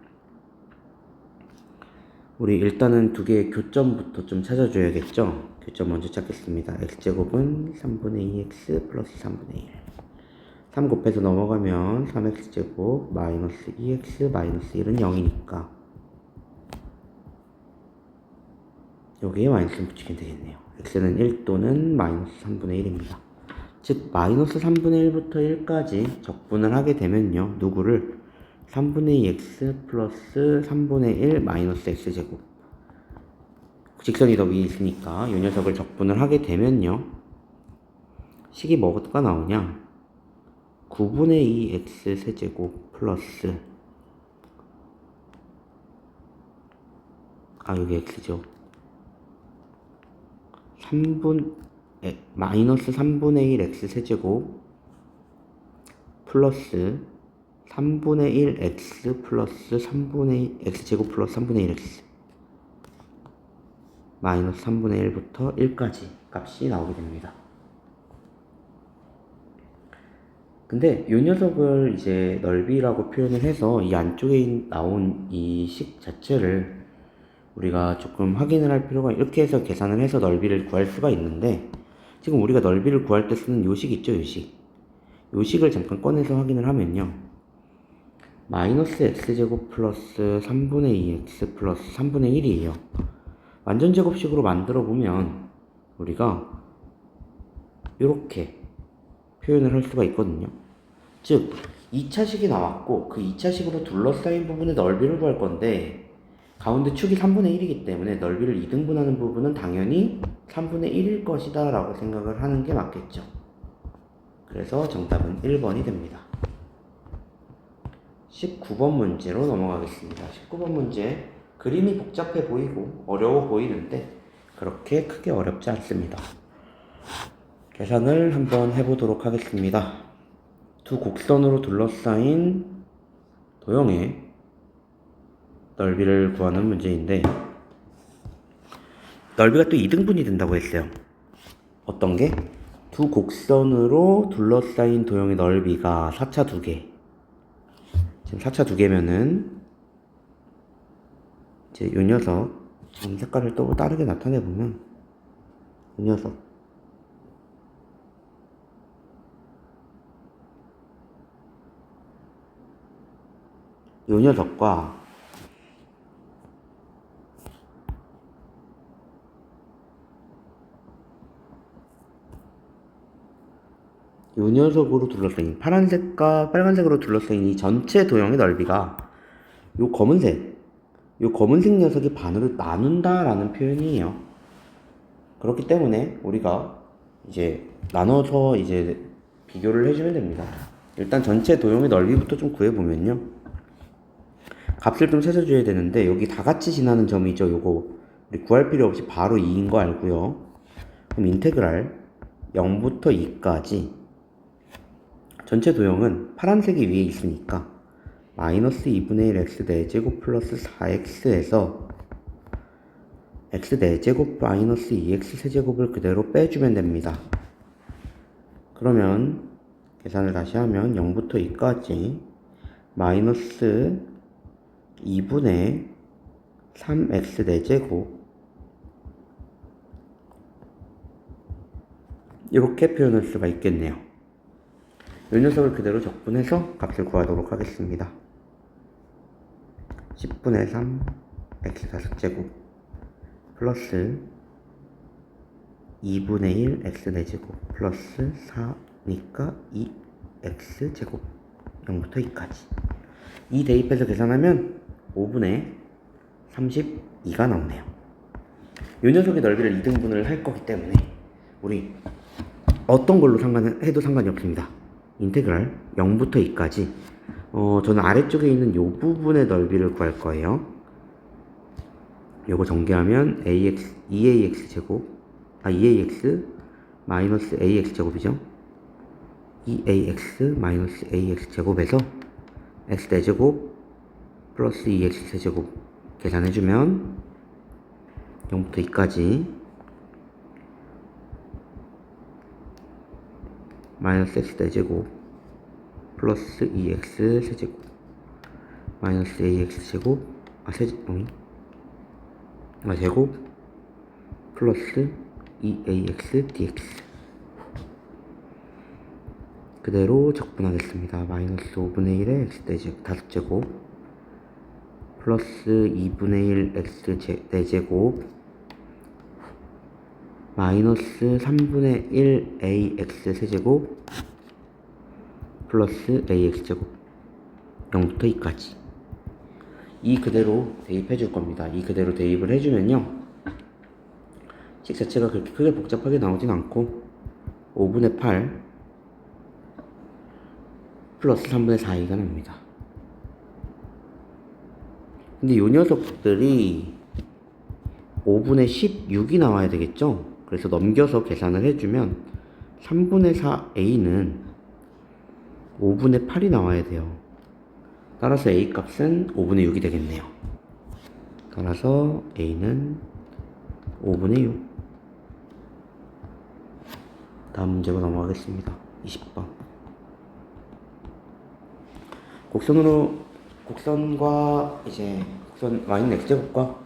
우리 일단은 두 개의 교점부터 좀 찾아줘야겠죠. 교점 먼저 찾겠습니다. x제곱은 3분의 2x 플러스 3분의 1. 3 곱해서 넘어가면 3x제곱 마이너스 2x 마이너스 1은 0이니까 여기에 마이너스를 붙이면 되겠네요. x는 1 또는 마이너스 3분의 1입니다. 즉 마이너스 3분의 1부터 1까지 적분을 하게 되면요, 누구를 3분의 2x 플러스 3분의 1 마이너스 x제곱, 직선이 더 위에 있으니까 이 녀석을 적분을 하게 되면요, 식이 뭐가 나오냐, 9분의 2 x 세제곱 플러스, 여기 x죠, 마이너스 3분의 1 x 세제곱 플러스 3분의 1 x 플러스 3분의 x제곱 플러스 3분의 1 x 마이너스 3분의 1부터 1까지 값이 나오게 됩니다. 근데 이 녀석을 이제 넓이라고 표현을 해서 이 안쪽에 나온 이 식 자체를 우리가 조금 확인을 할 필요가, 이렇게 해서 계산을 해서 넓이를 구할 수가 있는데, 지금 우리가 넓이를 구할 때 쓰는 요식 있죠, 요식을 잠깐 꺼내서 확인을 하면요, 마이너스 x제곱 플러스 3분의 2x 플러스 3분의 1이에요. 완전제곱식으로 만들어 보면 우리가 이렇게 표현을 할 수가 있거든요. 즉 2차식이 나왔고 그 2차식으로 둘러싸인 부분의 넓이를 구할 건데, 가운데 축이 3분의 1이기 때문에 넓이를 2등분하는 부분은 당연히 3분의 1일 것이다 라고 생각을 하는 게 맞겠죠. 그래서 정답은 1번이 됩니다. 19번 문제로 넘어가겠습니다. 19번 문제, 그림이 복잡해 보이고 어려워 보이는데 그렇게 크게 어렵지 않습니다. 계산을 한번 해보도록 하겠습니다. 두 곡선으로 둘러싸인 도형의 넓이를 구하는 문제인데, 넓이가 또 2등분이 된다고 했어요. 어떤 게? 두 곡선으로 둘러싸인 도형의 넓이가 4차 2개. 지금 4차 2개면은 이제 요 녀석 색깔을 또 다르게 나타내 보면 이 녀석 요 녀석과 요 녀석으로 둘러싸인, 파란색과 빨간색으로 둘러싸인 이 전체 도형의 넓이가 요 검은색 녀석이 반으로 나눈다라는 표현이에요. 그렇기 때문에 우리가 이제 나눠서 이제 비교를 해주면 됩니다. 일단 전체 도형의 넓이부터 좀 구해보면요, 값을 좀 찾아줘야 되는데, 여기 다 같이 지나는 점이죠. 요거 우리 구할 필요 없이 바로 2인 거 알고요. 그럼 인테그랄 0부터 2까지 전체 도형은 파란색이 위에 있으니까 마이너스 2분의 1 x 4제곱 플러스 4x에서 x 4제곱 마이너스 2x 세제곱을 그대로 빼주면 됩니다. 그러면 계산을 다시 하면 0부터 2까지 마이너스 2분의 3x 4제곱 이렇게 표현할 수가 있겠네요. 이 녀석을 그대로 적분해서 값을 구하도록 하겠습니다. 10분의 3 x 5제곱 플러스 2분의 1 x 4제곱 플러스 4니까 2x 제곱 0부터 2까지 이 대입해서 계산하면 5분의 32가 나오네요. 이 녀석의 넓이를 2등분을 할 거기 때문에 우리 어떤 걸로 해도 상관이 없습니다. 인테그랄 0부터 2까지 저는 아래쪽에 있는 이 부분의 넓이를 구할 거예요. 요거 전개하면 ax 제곱 2ax 마이너스 ax 제곱이죠. 2ax 마이너스 ax 제곱에서 x 4제곱 플러스 2x 세제곱 계산해주면 0부터 2까지 마이너스 x 4제곱 플러스 2x 세제곱 마이너스 ax 제곱 제곱 플러스 2ax dx 그대로 적분하겠습니다. 마이너스 5분의 1에 x 5제곱 플러스 2분의 1 x 4제곱 마이너스 3분의 1 ax 세제곱 플러스 ax 제곱 0부터 2까지 이 그대로 대입해 줄 겁니다. 이 그대로 대입을 해주면요 식 자체가 그렇게 크게 복잡하게 나오진 않고 5분의 8 플러스 3분의 4이가 납니다. 근데 이 녀석들이 5분의 16이 나와야 되겠죠? 그래서 넘겨서 계산을 해주면 3분의 4a는 5분의 8이 나와야 돼요. 따라서 a 값은 5분의 6이 되겠네요. 따라서 a는 5분의 6. 다음 문제로 넘어가겠습니다. 20번. 곡선과 곡선 y는 x제곱과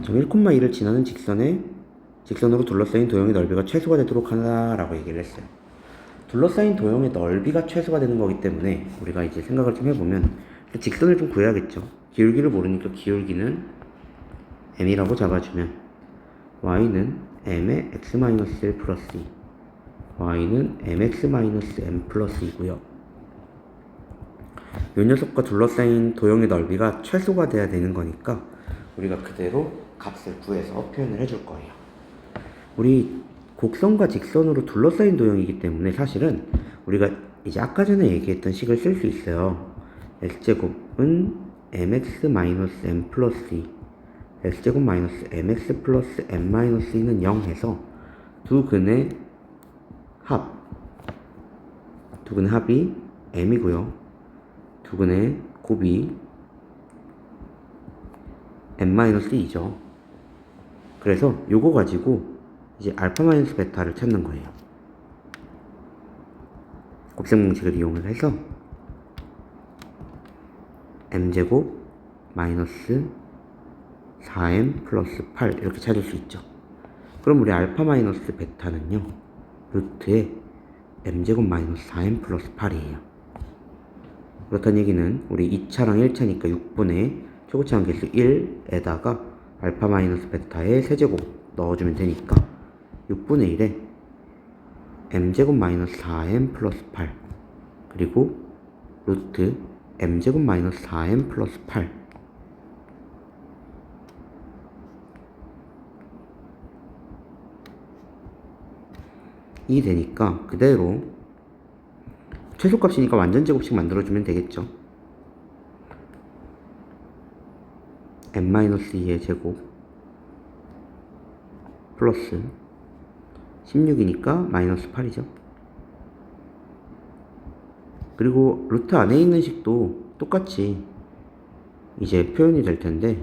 점 1,2를 지나는 직선으로 둘러싸인 도형의 넓이가 최소가 되도록 하라고 얘기를 했어요. 둘러싸인 도형의 넓이가 최소가 되는 거기 때문에 우리가 이제 생각을 좀 해보면 직선을 좀 구해야겠죠. 기울기를 모르니까 기울기는 m이라고 잡아주면 y는 m의 x-1 플러스 2 y는 mx-m 플러스 2고요. 이 녀석과 둘러싸인 도형의 넓이가 최소가 돼야 되는 거니까 우리가 그대로 값을 구해서 표현을 해줄 거예요. 우리 곡선과 직선으로 둘러싸인 도형이기 때문에 사실은 우리가 이제 아까 전에 얘기했던 식을 쓸 수 있어요. x제곱은 mx-m 플러스 2 x제곱 마이너스 mx 플러스 m-2는 0 해서 두 근의 합이 m이고요. 두 근의 곱이 m-2죠. 그래서 요거 가지고 이제 알파 마이너스 베타를 찾는 거예요. 곱셈 공식을 이용을 해서 m제곱 마이너스 4m 플러스 8 이렇게 찾을 수 있죠. 그럼 우리 알파 마이너스 베타는요 루트에 m제곱 마이너스 4m 플러스 8이에요. 그렇다는 얘기는 우리 2차랑 1차니까 6분의 최고치 한계수 1에다가 알파 마이너스 베타의 세제곱 넣어주면 되니까 6분의 1에 m제곱 마이너스 4m 플러스 8 그리고 루트 m제곱 마이너스 4m 플러스 8 이 되니까 그대로 최소값이니까 완전제곱식 만들어주면 되겠죠. m-2의 제곱 플러스 16이니까 마이너스 8이죠. 그리고 루트 안에 있는 식도 똑같이 이제 표현이 될 텐데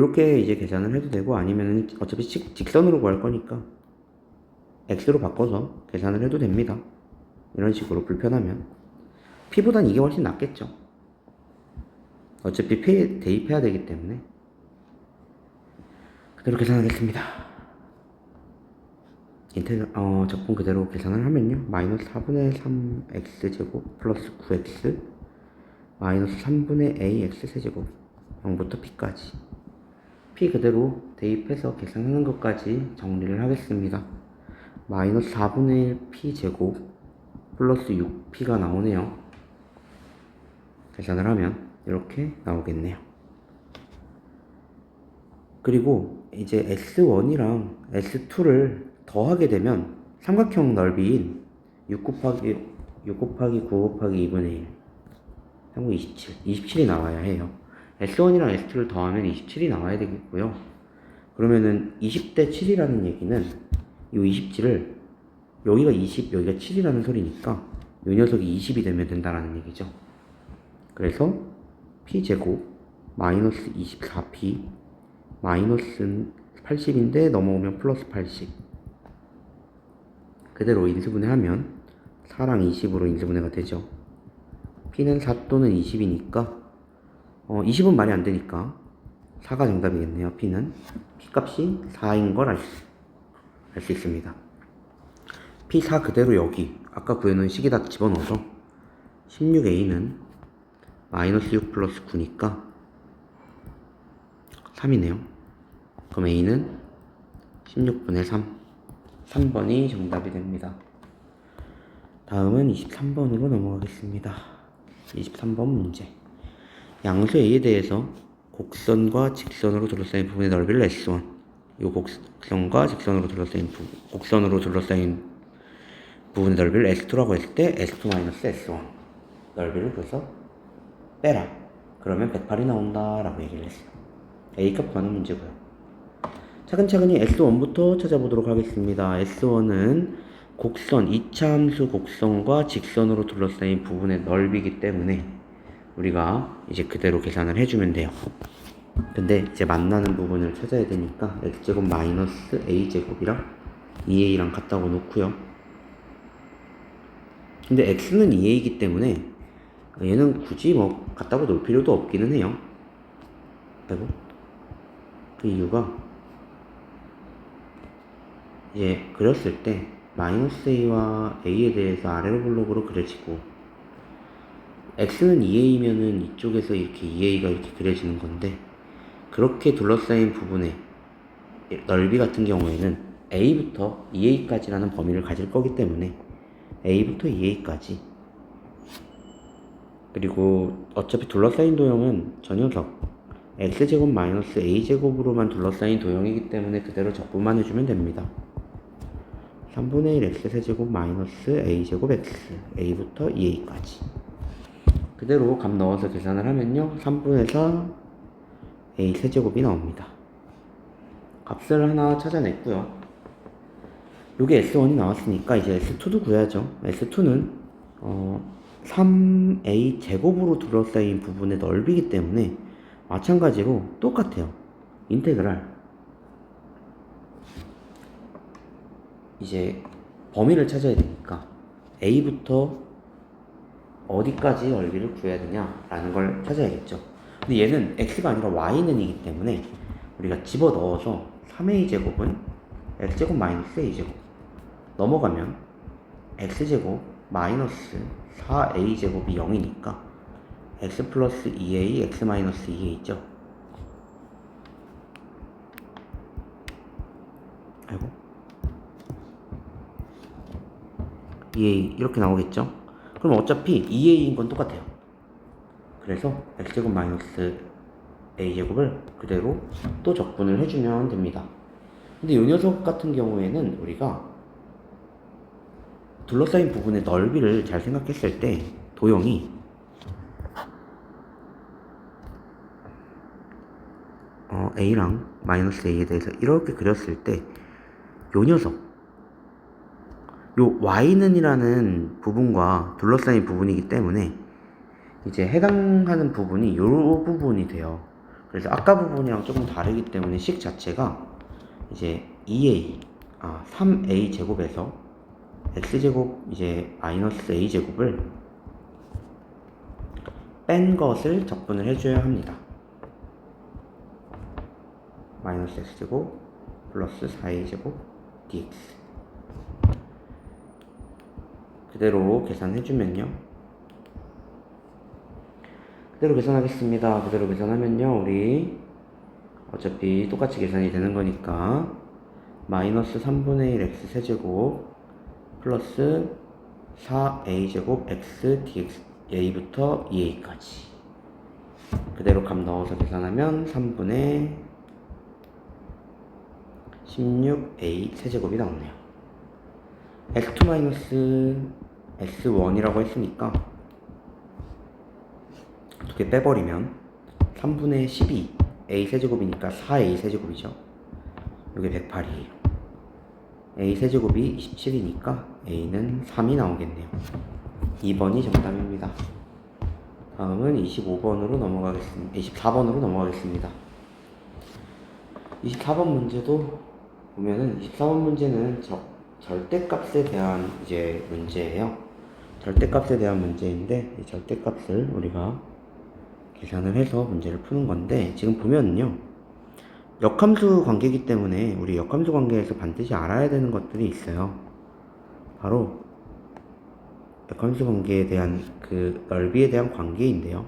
이렇게 이제 계산을 해도 되고, 아니면은 어차피 직선으로 구할 거니까 x로 바꿔서 계산을 해도 됩니다. 이런 식으로 불편하면 p보단 이게 훨씬 낫겠죠. 어차피 p에 대입해야 되기 때문에 그대로 계산하겠습니다. 적분 그대로 계산을 하면요, 마이너스 4분의 3 x제곱 플러스 9x 마이너스 3분의 ax 세제곱 0부터 p까지, p 그대로 대입해서 계산하는 것까지 정리를 하겠습니다. 마이너스 4분의 1 p제곱 플러스 6p가 나오네요. 계산을 하면 이렇게 나오겠네요. 그리고 이제 S1이랑 S2를 더하게 되면 삼각형 넓이인 6 곱하기 9 곱하기 2분의 1 3구 27이 나와야 해요. S1이랑 S2를 더하면 27이 나와야 되겠고요. 그러면은 20대 7이라는 얘기는 이 27을 여기가 20, 여기가 7이라는 소리니까 이 녀석이 20이 되면 된다라는 얘기죠. 그래서 P제곱 마이너스 24P 마이너스는 80인데 넘어오면 플러스 80, 그대로 인수분해하면 4랑 20으로 인수분해가 되죠. P는 4 또는 20이니까 20은 말이 안 되니까 4가 정답이겠네요. P는 P 값이 4인 걸 알 수 있습니다. P 4 그대로 여기 아까 구해놓은 식에다 집어넣어서 16A는 마이너스 6 플러스 9니까 3이네요. 그럼 A는 16분의 3, 3번이 정답이 됩니다. 다음은 23번으로 넘어가겠습니다. 23번 문제. 양수 A에 대해서 곡선과 직선으로 둘러싸인 부분의 넓이를 S1, 이 곡선과 직선으로 둘러싸인 부분의 넓이를 S2라고 했을 때 S2-S1 넓이를 그래서 빼라. 그러면 108이 나온다 라고 얘기를 했어요. A값 구하는 문제고요. 차근차근히 S1부터 찾아보도록 하겠습니다. S1은 곡선, 2차 함수 곡선과 직선으로 둘러싸인 부분의 넓이기 때문에 우리가 이제 그대로 계산을 해주면 돼요. 근데 이제 만나는 부분을 찾아야 되니까 x제곱 마이너스 a제곱이랑 2a랑 같다고 놓고요. 근데 x는 2a이기 때문에 얘는 굳이 뭐 같다고 놓을 필요도 없기는 해요. 그리고 그 이유가 이제 그렸을 때 마이너스 a와 a에 대해서 아래로 블록으로 그려지고, x는 2a면은 이쪽에서 이렇게 2a가 이렇게 그려지는 건데, 그렇게 둘러싸인 부분의 넓이 같은 경우에는 a부터 2a까지라는 범위를 가질 거기 때문에 a부터 2a까지, 그리고 어차피 둘러싸인 도형은 저 녀석 x제곱 마이너스 a제곱으로만 둘러싸인 도형이기 때문에 그대로 적분만 해주면 됩니다. 3분의 1 x세제곱 마이너스 a제곱 x, a부터 2a까지 그대로 값 넣어서 계산을 하면요, 3분의 4 a 세제곱이 나옵니다. 값을 하나 찾아냈고요. 요게 S1이 나왔으니까 이제 S2도 구해야죠. S2는 3a 제곱으로 둘러싸인 부분의 넓이기 때문에 마찬가지로 똑같아요. 인테그랄 이제 범위를 찾아야 되니까 a부터 어디까지 넓이를 구해야 되냐라는 걸 찾아야겠죠. 근데 얘는 x가 아니라 y는이기 때문에 우리가 집어넣어서 3a제곱은 x제곱 마이너스 a제곱 넘어가면 x제곱 마이너스 4a제곱이 0이니까 x 플러스 2a, x 마이너스 2a 있죠. 아이고 2a 이렇게 나오겠죠. 그럼 어차피 2a인 건 똑같아요. 그래서 x제곱 마이너스 a제곱을 그대로 또 적분을 해주면 됩니다. 근데 이 녀석 같은 경우에는 우리가 둘러싸인 부분의 넓이를 잘 생각했을 때 도형이 a랑 마이너스 a에 대해서 이렇게 그렸을 때 요 녀석 요 y는이라는 부분과 둘러싸인 부분이기 때문에 이제 해당하는 부분이 요 부분이 돼요. 그래서 아까 부분이랑 조금 다르기 때문에 식 자체가 이제 3a 제곱에서 x제곱 이제 마이너스 a제곱을 뺀 것을 적분을 해줘야 합니다. 마이너스 x제곱 플러스 4a제곱 dx 그대로 계산해주면요. 그대로 계산하겠습니다. 그대로 계산하면요. 우리 어차피 똑같이 계산이 되는 거니까 마이너스 3분의 1 x 세제곱 플러스 4a제곱 x dx a부터 2a까지 그대로 값 넣어서 계산하면 3분의 16a 세제곱이 나오네요. x2 마이너스 s1이라고 했으니까 두 개 빼버리면 3분의 12 a 세제곱이니까 4a 세제곱이죠. 이게 108이에요. a 세제곱이 27이니까 a는 3이 나오겠네요. 2번이 정답입니다. 다음은 24번으로 넘어가겠습니다. 24번 문제도 보면은 24번 문제는 절대값에 대한 이제 문제예요. 절대값에 대한 문제인데 이 절대값을 우리가 계산을 해서 문제를 푸는 건데 지금 보면은요. 역함수 관계이기 때문에 우리 역함수 관계에서 반드시 알아야 되는 것들이 있어요. 바로 역함수 관계에 대한 그 넓이에 대한 관계인데요.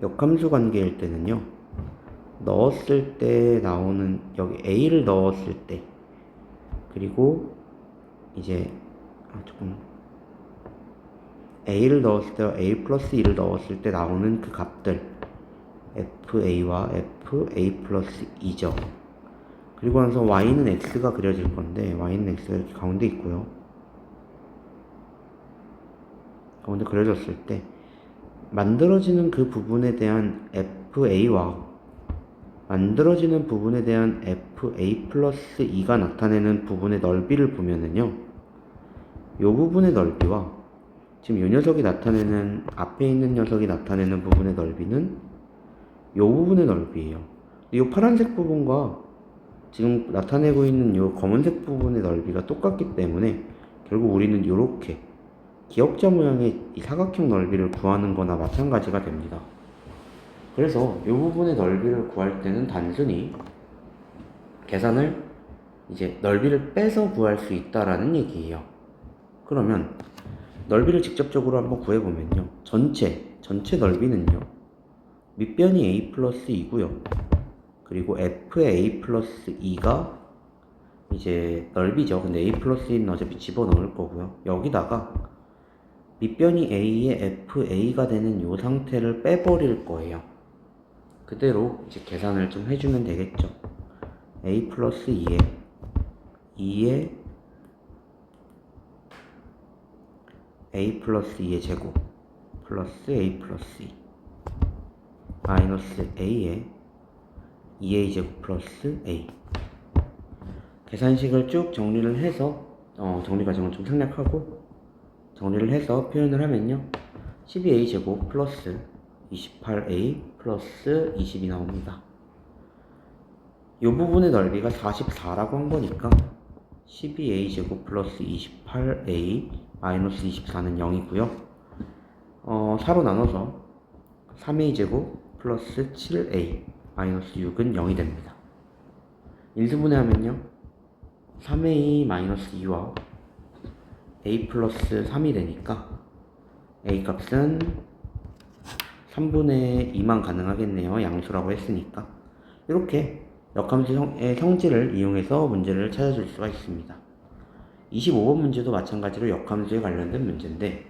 역함수 관계일 때는요. 넣었을 때 나오는 여기 a를 넣었을 때 그리고 이제 a를 넣었을 때와 a 플러스 2를 넣었을 때 나오는 그 값들 fa와 fa 플러스 2죠. 그리고 나서 y는 x가 그려질 건데 y는 x가 이렇게 가운데 있고요. 가운데 그려졌을 때 만들어지는 그 부분에 대한 fa와 만들어지는 부분에 대한 fa 플러스 2가 나타내는 부분의 넓이를 보면은요. 요 부분의 넓이와 지금 요 녀석이 나타내는 앞에 있는 녀석이 나타내는 부분의 넓이는 요 부분의 넓이에요. 요 파란색 부분과 지금 나타내고 있는 요 검은색 부분의 넓이가 똑같기 때문에 결국 우리는 요렇게 기역자 모양의 이 사각형 넓이를 구하는 거나 마찬가지가 됩니다. 그래서 이 부분의 넓이를 구할 때는 단순히 계산을 이제 넓이를 빼서 구할 수 있다라는 얘기예요. 그러면 넓이를 직접적으로 한번 구해보면요. 전체 넓이는요. 밑변이 a 플러스 2고요. 그리고 fa 플러스 2가 이제 넓이죠. 근데 a 플러스 2는 어차피 집어넣을 거고요. 여기다가 밑변이 a의 fa가 되는 이 상태를 빼버릴 거예요. 그대로 이제 계산을 좀 해주면 되겠죠. a 플러스 2에 a 플러스 2의 제곱 플러스 a 플러스 2 마이너스 a에 2a 제곱 플러스 a 계산식을 쭉 정리를 해서 정리 과정을 좀 생략하고 정리를 해서 표현을 하면요. 12a 제곱 플러스 28a 플러스 20이 나옵니다. 이 부분의 넓이가 44라고 한 거니까 12a 제곱 플러스 28a 마이너스 24는 0이고요. 4로 나눠서 3a 제곱 플러스 7a 마이너스 6은 0이 됩니다. 인수분해하면요. 3a 마이너스 2와 a 플러스 3이 되니까 a 값은 3분의 2만 가능하겠네요. 양수라고 했으니까. 이렇게 역함수의 성질을 이용해서 문제를 찾아줄 수가 있습니다. 25번 문제도 마찬가지로 역함수에 관련된 문제인데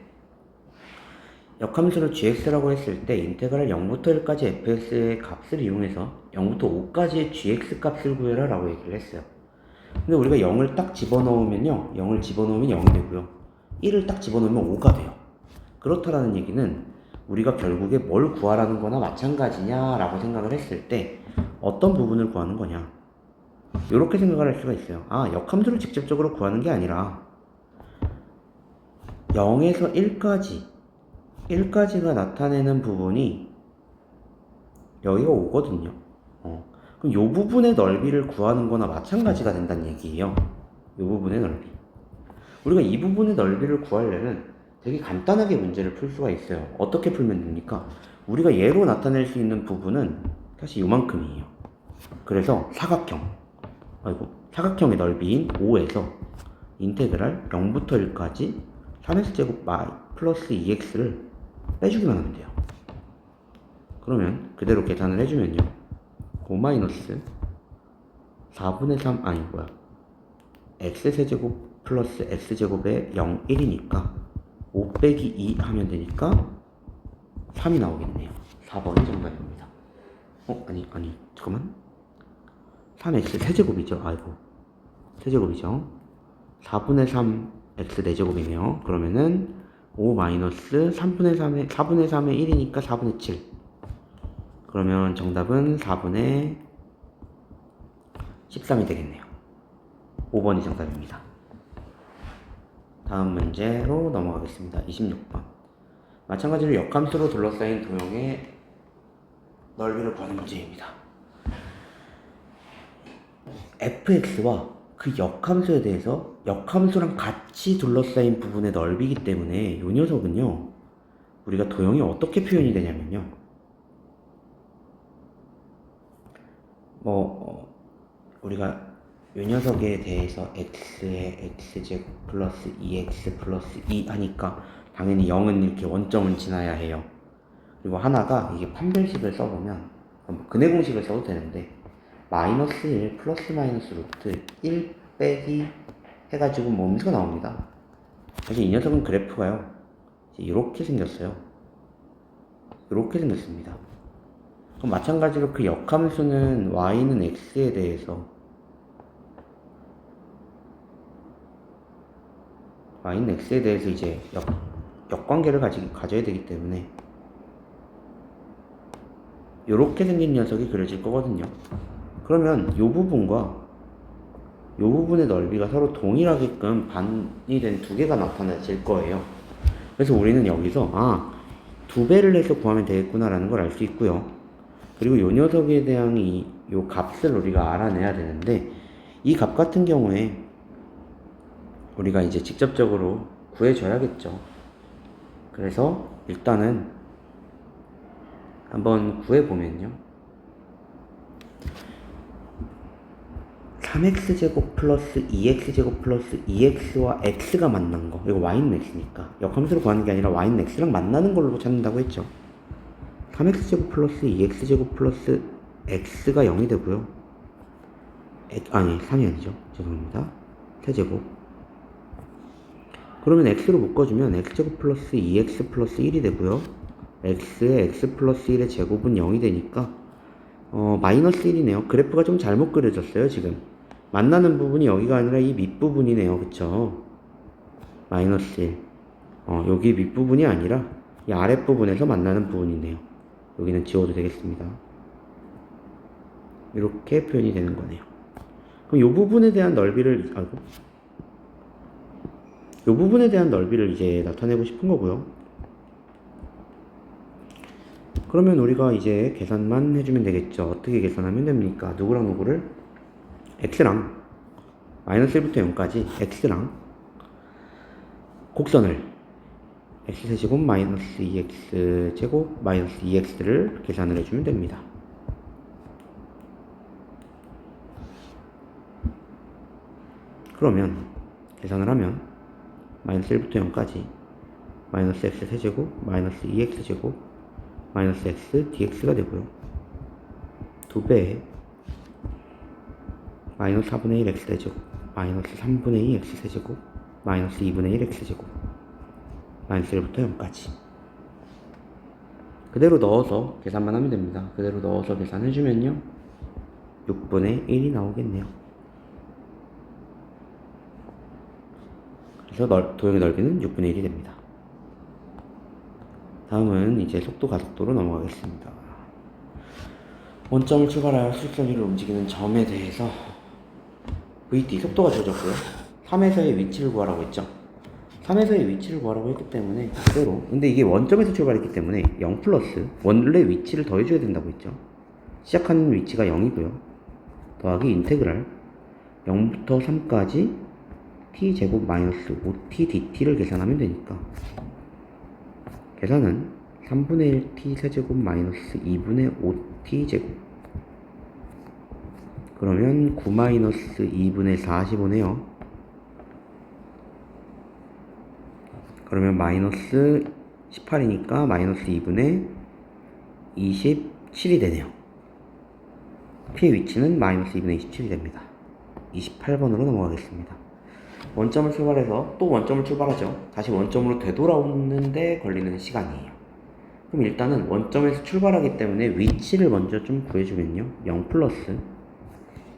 역함수를 gx라고 했을 때 인테그랄 0부터 1까지 fs의 값을 이용해서 0부터 5까지의 gx 값을 구해라 라고 얘기를 했어요. 근데 우리가 0을 딱 집어넣으면요. 0을 집어넣으면 0이 되고요. 1을 딱 집어넣으면 5가 돼요. 그렇다라는 얘기는 우리가 결국에 뭘 구하라는 거나 마찬가지냐 라고 생각을 했을 때 어떤 부분을 구하는 거냐 이렇게 생각을 할 수가 있어요. 역함수를 직접적으로 구하는 게 아니라 0에서 1까지 1까지가 나타내는 부분이 여기가 5거든요. 그럼 이 부분의 넓이를 구하는 거나 마찬가지가 된다는 얘기예요. 이 부분의 넓이. 우리가 이 부분의 넓이를 구하려면 되게 간단하게 문제를 풀 수가 있어요. 어떻게 풀면 됩니까? 우리가 얘로 나타낼 수 있는 부분은 사실 요만큼이에요. 그래서 사각형의 넓이인 5에서 인테그랄 0부터 1까지 3x제곱 y 플러스 2x를 빼주기만 하면 돼요. 그러면 그대로 계산을 해주면요. 5 마이너스 4분의 3, x세제곱 플러스 x제곱에 0, 1이니까 5 빼기 2 하면 되니까 3이 나오겠네요. 4번이 정답입니다. 잠깐만. 3x 세제곱이죠. 세제곱이죠. 4분의 3 x 4제곱이네요. 그러면은 5 마이너스 4분의 3의 1이니까 4분의 7. 그러면 정답은 4분의 13이 되겠네요. 5번이 정답입니다. 다음 문제로 넘어가겠습니다. 26번. 마찬가지로 역함수로 둘러싸인 도형의 넓이를 구하는 문제입니다. fx와 그 역함수에 대해서 역함수랑 같이 둘러싸인 부분의 넓이기 때문에 이 녀석은요, 우리가 도형이 어떻게 표현이 되냐면요, 우리가 이 녀석에 대해서 x에 x제곱 플러스 2x 플러스 2 하니까 당연히 0은 이렇게 원점은 지나야 해요. 그리고 하나가 이게 판별식을 써보면 근해 공식을 써도 되는데 마이너스 1 플러스 마이너스 루트 1 빼기 해가지고 음수가 나옵니다. 사실 이 녀석은 그래프가요, 이렇게 생겼어요. 이렇게 생겼습니다. 그럼 마찬가지로 그 역함수는 y는 x에 대해서 이제 역관계를 가져야 되기 때문에 이렇게 생긴 녀석이 그려질 거거든요. 그러면 이 부분과 이 부분의 넓이가 서로 동일하게끔 반이 된 두 개가 나타나질 거예요. 그래서 우리는 여기서 2배를 해서 구하면 되겠구나라는 걸 알 수 있고요. 그리고 이 녀석에 대한 이 값을 우리가 알아내야 되는데, 이 값 같은 경우에 우리가 이제 직접적으로 구해줘야겠죠. 그래서 일단은 한번 구해보면요, 3x제곱 플러스 2x제곱 플러스 2x와 x가 만난 거, 이거 y는 x니까 역함수로 구하는 게 아니라 y는 x랑 만나는 걸로 찾는다고 했죠. 3x제곱 플러스 2x제곱 플러스 x가 0이 되고요. 3이 아니죠. 죄송합니다. 세제곱. 그러면 x로 묶어주면 x제곱 플러스 2x 플러스 1이 되고요. x에 x 플러스 1의 제곱은 0이 되니까 마이너스 1이네요. 그래프가 좀 잘못 그려졌어요. 지금 만나는 부분이 여기가 아니라 이 밑부분이네요. 그쵸? 마이너스 1. 여기 밑부분이 아니라 이 아랫부분에서 만나는 부분이네요. 여기는 지워도 되겠습니다. 이렇게 표현이 되는 거네요. 그럼 이 부분에 대한 넓이를 이제 나타내고 싶은 거고요. 그러면 우리가 이제 계산만 해주면 되겠죠. 어떻게 계산하면 됩니까? 누구랑 누구를? x랑 마이너스 1부터 0까지 x랑 곡선을 x세제곱 마이너스 2x제곱 마이너스 2x를 계산을 해주면 됩니다. 그러면 계산을 하면 마이너스 1부터 0까지 마이너스 x세제곱 마이너스 2x제곱 마이너스 x dx가 되고요. 2배에 마이너스 4분의 1 x제곱 마이너스 3분의 2 x세제곱 마이너스 2분의 1 x제곱 마이너스 1부터 0까지 그대로 넣어서 계산만 하면 됩니다. 그대로 넣어서 계산해주면요 6분의 1이 나오겠네요. 그래서 도형의 넓이는 6분의 1이 됩니다. 다음은 이제 속도 가속도로 넘어가겠습니다. 원점을 출발하여 수직선으로 움직이는 점에 대해서 VT 속도가 주어졌고요. 3에서의 위치를 구하라고 했죠. 3에서의 위치를 구하라고 했기 때문에 그대로. 근데 이게 원점에서 출발했기 때문에 0 플러스 원래 위치를 더해줘야 된다고 했죠. 시작하는 위치가 0이고요. 더하기 인테그랄 0부터 3까지 t제곱 마이너스 5t dt를 계산하면 되니까 계산은 3분의 1 t 세제곱 마이너스 2분의 5t 제곱 그러면 9 마이너스 2분의 45네요. 그러면 마이너스 18이니까 마이너스 2분의 27이 되네요. P의 위치는 마이너스 2분의 27이 됩니다. 28번으로 넘어가겠습니다. 원점을 출발해서 또 원점을 출발하죠. 다시 원점으로 되돌아오는데 걸리는 시간이에요. 그럼 일단은 원점에서 출발하기 때문에 위치를 먼저 좀 구해주면요. 0 플러스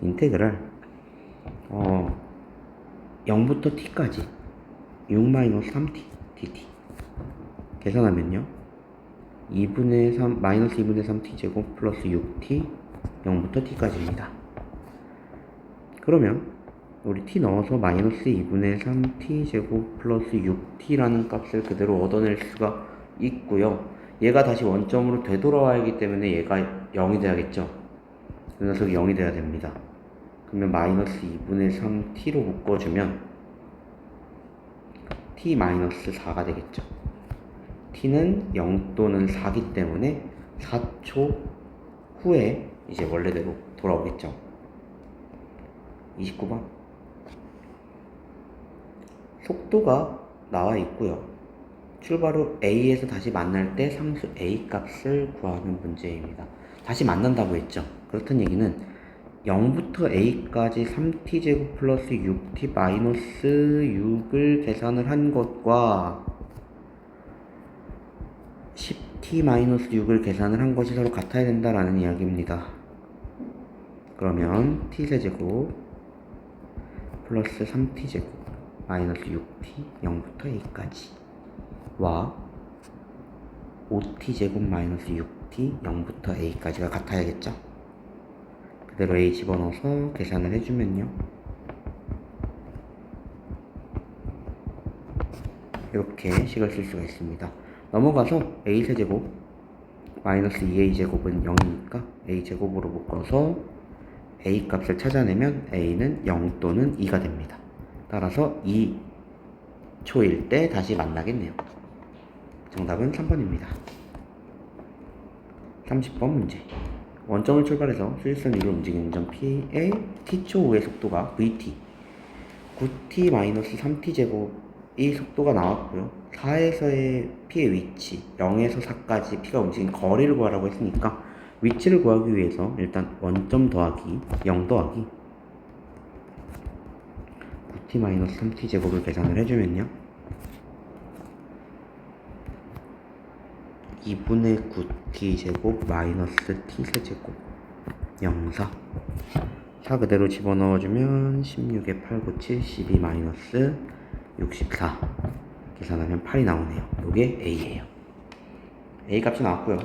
인테그랄 0부터 t까지 6 마이너스 3t dt 계산하면요. 2분의 3 마이너스 2분의 3t 제곱 플러스 6t 0부터 t까지입니다. 그러면 우리 t 넣어서 마이너스 2분의 3t 제곱 플러스 6t라는 값을 그대로 얻어낼 수가 있고요. 얘가 다시 원점으로 되돌아와야 하기 때문에 얘가 0이 돼야겠죠. 그 녀석이 0이 돼야 됩니다. 그러면 마이너스 2분의 3t로 묶어주면 t 마이너스 4가 되겠죠. t는 0 또는 4기 때문에 4초 후에 이제 원래대로 돌아오겠죠. 29번 속도가 나와 있고요. 출발 후 A에서 다시 만날 때 상수 A 값을 구하는 문제입니다. 다시 만난다고 했죠. 그렇다는 얘기는 0부터 A까지 3t제곱 플러스 6t 마이너스 6을 계산을 한 것과 10t 마이너스 6을 계산을 한 것이 서로 같아야 된다라는 이야기입니다. 그러면 t세제곱 플러스 3t제곱 마이너스 6t 0부터 a까지 와 5t제곱 마이너스 6t 0부터 a까지가 같아야겠죠. 그대로 a 집어넣어서 계산을 해주면요. 이렇게 식을 쓸 수가 있습니다. 넘어가서 a세제곱 마이너스 2a제곱은 0이니까 a제곱으로 묶어서 a 값을 찾아내면 a는 0 또는 2가 됩니다. 따라서 2초일 때 다시 만나겠네요. 정답은 3번입니다. 30번 문제. 원점을 출발해서 수직선 위로 움직이는 점 P의 t초 후의 속도가 vt 9t-3t 제곱이 속도가 나왔고요. 4에서의 P의 위치 0에서 4까지 P가 움직인 거리를 구하라고 했으니까 위치를 구하기 위해서 일단 원점 더하기 0 더하기 9t-3t 제곱을 계산을 해주면요. 2분의 9t 제곱 마이너스 t 세제곱 0, 4 4 그대로 집어넣어주면 16에 8, 9, 7, 12 마이너스 64 계산하면 8이 나오네요. 이게 A예요. A 값이 나왔고요.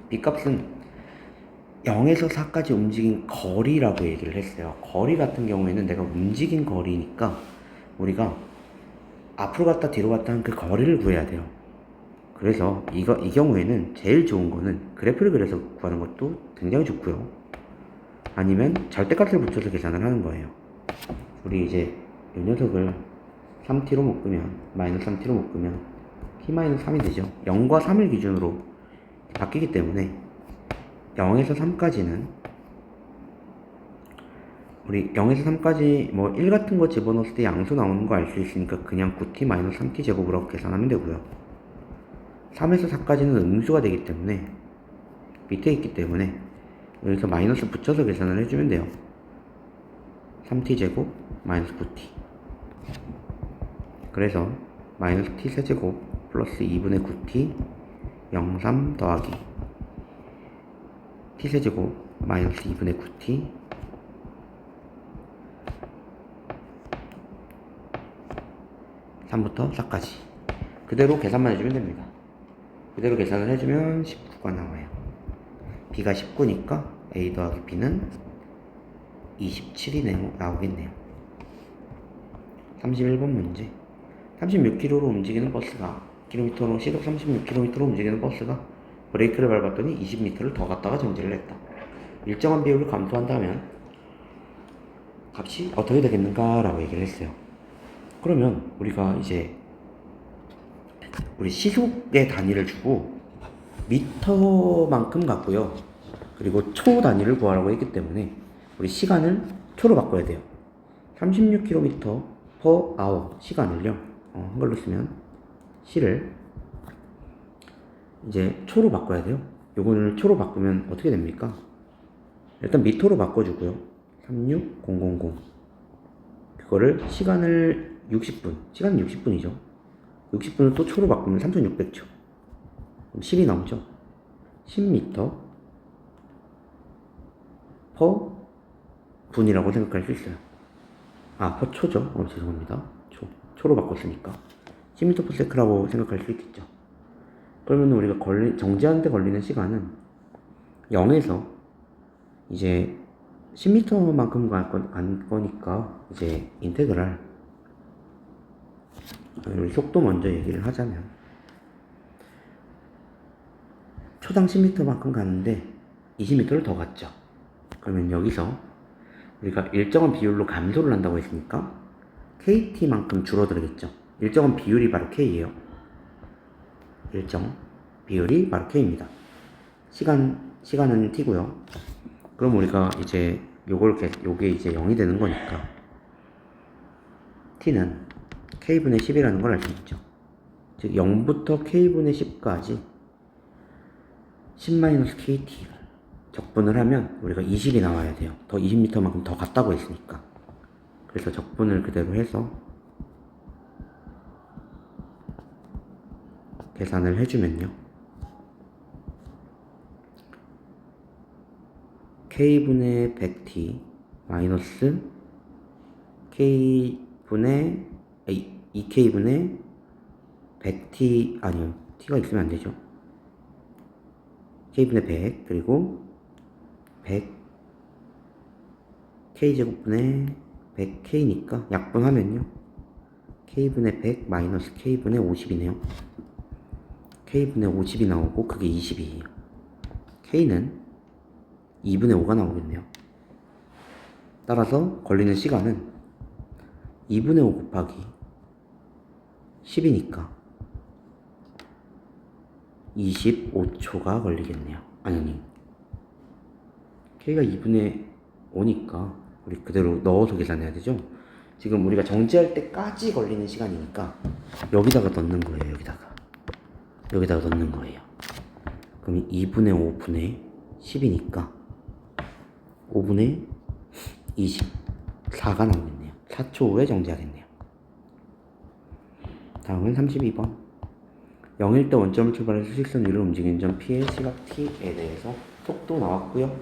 B 값은 0에서 4까지 움직인 거리라고 얘기를 했어요. 거리 같은 경우에는 내가 움직인 거리니까 우리가 앞으로 갔다 뒤로 갔다 한 그 거리를 구해야 돼요. 그래서 이 경우에는 제일 좋은 거는 그래프를 그려서 구하는 것도 굉장히 좋고요. 아니면 절대값을 붙여서 계산을 하는 거예요. 우리 이제 이 녀석을 3t로 묶으면 마이너스 3t로 묶으면 t-3이 되죠. 0과 3을 기준으로 바뀌기 때문에 0에서 3까지는 우리 0에서 3까지 뭐 1 같은 거 집어넣었을 때 양수 나오는 거 알 수 있으니까 그냥 9t-3t 제곱으로 계산하면 되고요. 3에서 4까지는 음수가 되기 때문에 밑에 있기 때문에 여기서 마이너스 붙여서 계산을 해주면 돼요. 3t 제곱 마이너스 9t 그래서 마이너스 t 세제곱 플러스 2분의 9t 0, 3 더하기 t 세제곱 마이너스 2분의 9t 3부터 4까지 그대로 계산만 해주면 됩니다. 그대로 계산을 해주면 19가 나와요. b가 19니까 a 더하기 b는 27이 나오겠네요. 31번 문제. 36km로 움직이는 버스가 킬로미터로 시속 36km로 움직이는 버스가 브레이크를 밟았더니 20m를 더 갔다가 정지를 했다. 일정한 비율을 감소한다면 값이 어떻게 되겠는가 라고 얘기를 했어요. 그러면 우리가 이제 우리 시속의 단위를 주고 미터만큼 갖고요. 그리고 초 단위를 구하라고 했기 때문에 우리 시간을 초로 바꿔야 돼요. 36km per hour 시간을요. 한글로 쓰면 시를 이제 초로 바꿔야 돼요. 요거를 초로 바꾸면 어떻게 됩니까? 일단 미터로 바꿔주고요. 36000 그거를 시간을 60분 시간은 60분이죠. 60분을 또 초로 바꾸면 3600초. 그럼 10이 나오죠. 10m per 분이라고 생각할 수 있어요. per 초죠. 죄송합니다. 초로 바꿨으니까 10m per sec라고 생각할 수 있겠죠. 그러면 우리가 정지하는데 걸리는 시간은 0에서 이제 10m만큼 갈 거니까 이제 인테그랄 우리 속도 먼저 얘기를 하자면 초당 10m만큼 가는데 20m를 더 갔죠. 그러면 여기서 우리가 일정한 비율로 감소를 한다고 했으니까 KT만큼 줄어들겠죠. 일정한 비율이 바로 K예요. 일정 비율이 바로 K입니다. 시간은 T고요. 그럼 우리가 이제 요게 이제 0이 되는 거니까 T는 K분의 10이라는 걸 알 수 있죠. 즉 0부터 K분의 10까지 10-KT를 적분을 하면 우리가 20이 나와야 돼요. 더 20m만큼 더 갔다고 했으니까. 그래서 적분을 그대로 해서 계산을 해주면요. K분의 100T 마이너스 K분의 2K분의 100T 아니요. T가 있으면 안 되죠. K분의 100 그리고 100 K제곱분의 100K니까 약분하면요. K분의 100 마이너스 K분의 50이네요. K분의 50이 나오고 그게 20이에요. K는 2분의 5가 나오겠네요. 따라서 걸리는 시간은 2분의 5 곱하기 10이니까 25초가 걸리겠네요. 아니 K가 2분의 5니까 우리 그대로 넣어서 계산해야 되죠. 지금 우리가 정지할 때까지 걸리는 시간이니까 여기다가 넣는 거예요. 여기다가 넣는 거예요. 그럼 2분의 5분의 10이니까 5분의 24가 나오겠네요. 4초 후에 정지하겠네요. 다음은 32번. 0일 때 원점을 출발해서 수직선 위로 움직이는 점 P의 시각 T에 대해서 속도 나왔고요.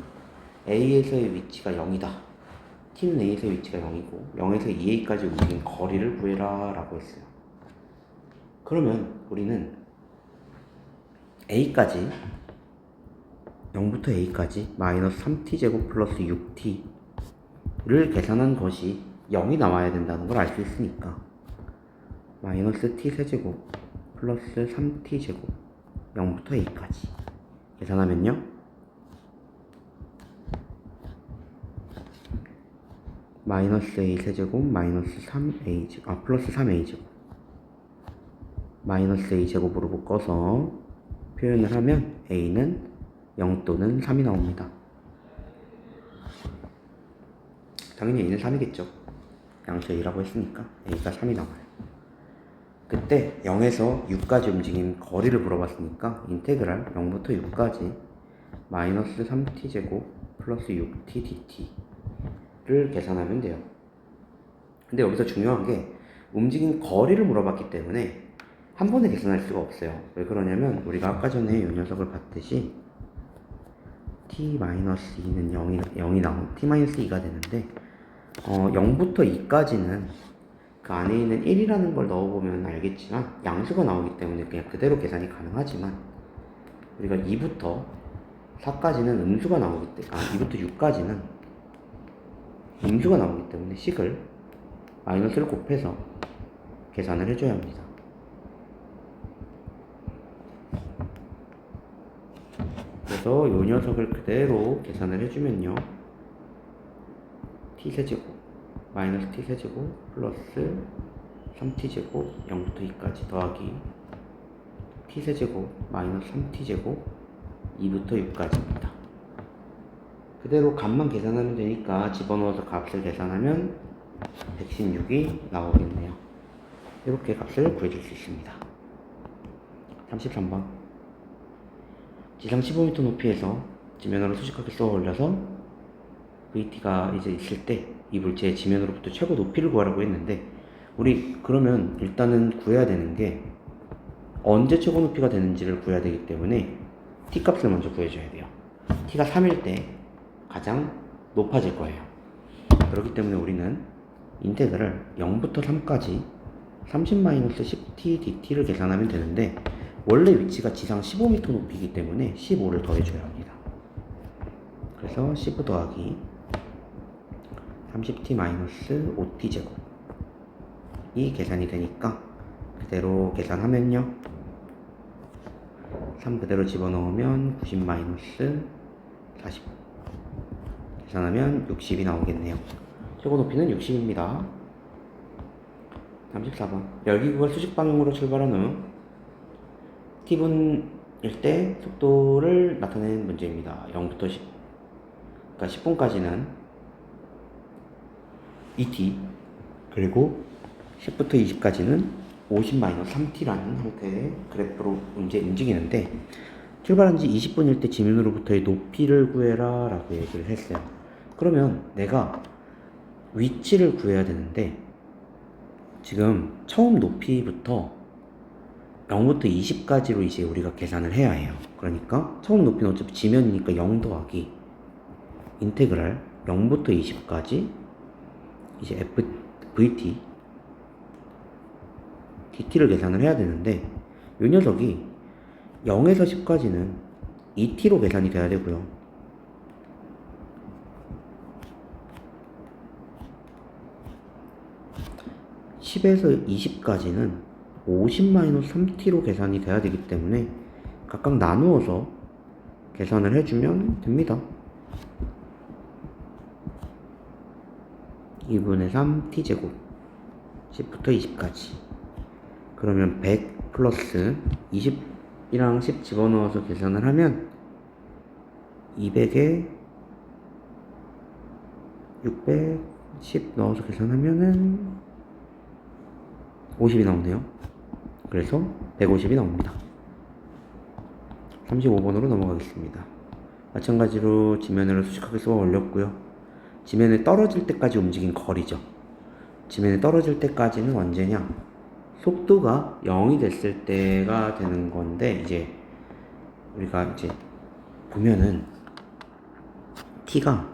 A에서의 위치가 0이다. T는 A에서의 위치가 0이고 0에서 2A까지 움직인 거리를 구해라 라고 했어요. 그러면 우리는 A까지 0부터 A까지 마이너스 3T제곱 플러스 6T를 계산한 것이 0이 나와야 된다는 걸 알 수 있으니까 마이너스 T세제곱 플러스 3T제곱 0부터 A까지 계산하면요 마이너스 A세제곱 마이너스 3A제곱 플러스 3A제곱 마이너스 A제곱으로 묶어서 표현을 하면 A는 0 또는 3이 나옵니다. 당연히 A는 3이겠죠. 양수 A라고 했으니까 A가 3이 나와요. 그때 0에서 6까지 움직인 거리를 물어봤으니까 인테그랄 0부터 6까지 마이너스 3t제곱 플러스 6t dt를 계산하면 돼요. 근데 여기서 중요한 게 움직인 거리를 물어봤기 때문에 한 번에 계산할 수가 없어요. 왜 그러냐면 우리가 아까 전에 이 녀석을 봤듯이 t-2는 0이 나오면 t-2가 되는데 0부터 2까지는 그 안에 있는 1이라는 걸 넣어보면 알겠지만 양수가 나오기 때문에 그냥 그대로 계산이 가능하지만 우리가 2부터 4까지는 음수가 나오기 때문에 2부터 6까지는 음수가 나오기 때문에 식을 마이너스를 곱해서 계산을 해줘야 합니다. 그래서 이 녀석을 그대로 계산을 해주면요, t세제곱 마이너스 t세제곱 플러스 3t제곱 0부터 2까지 더하기 t세제곱 마이너스 3t제곱 2부터 6까지입니다. 그대로 값만 계산하면 되니까 집어넣어서 값을 계산하면 116이 나오겠네요. 이렇게 값을 구해줄 수 있습니다. 33번. 지상 15m 높이에서 지면으로 수직하게 쏘아 올려서 VT가 이제 있을 때 이 물체의 지면으로부터 최고 높이를 구하라고 했는데, 우리 그러면 일단은 구해야 되는 게 언제 최고 높이가 되는지를 구해야 되기 때문에 t 값을 먼저 구해줘야 돼요. t가 3일 때 가장 높아질 거예요. 그렇기 때문에 우리는 인테그랄 0부터 3까지 30-10t dt를 계산하면 되는데, 원래 위치가 지상 15m 높이이기 때문에 15를 더해줘야 합니다. 그래서 15 더하기 30t-5t 제곱이 계산이 되니까 그대로 계산하면요, 3 그대로 집어넣으면 90-40 계산하면 60이 나오겠네요. 최고 높이는 60입니다. 34번. 열기구가 수직 방향으로 출발한 후 t분일 때 속도를 나타내는 문제입니다. 0부터 10, 그러니까 10분까지는 2t, 그리고 10부터 20까지는 50-3t라는 형태의 그래프로 문제 움직이는데, 출발한 지 20분일 때 지면으로부터의 높이를 구해라 라고 얘기를 했어요. 그러면 내가 위치를 구해야 되는데, 지금 처음 높이부터 0부터 20까지로 이제 우리가 계산을 해야 해요. 그러니까 처음 높이는 어차피 지면이니까 0 더하기 인테그랄 0부터 20까지 이제 VT DT를 계산을 해야 되는데, 이 녀석이 0에서 10까지는 2t로 계산이 돼야 되고요, 10에서 20까지는 50-3t로 계산이 돼야 되기 때문에 각각 나누어서 계산을 해주면 됩니다. 2분의 3 t제곱 10부터 20까지, 그러면 100 플러스 20이랑 10 집어넣어서 계산을 하면 200에 610 넣어서 계산하면은 50이 나오네요. 그래서 150이 나옵니다. 35번으로 넘어가겠습니다. 마찬가지로 지면으로 수직하게 쏘아 올렸고요. 지면에 떨어질 때까지 움직인 거리죠. 지면에 떨어질 때까지는 언제냐? 속도가 0이 됐을 때가 되는 건데, 이제 우리가 이제 보면은 t가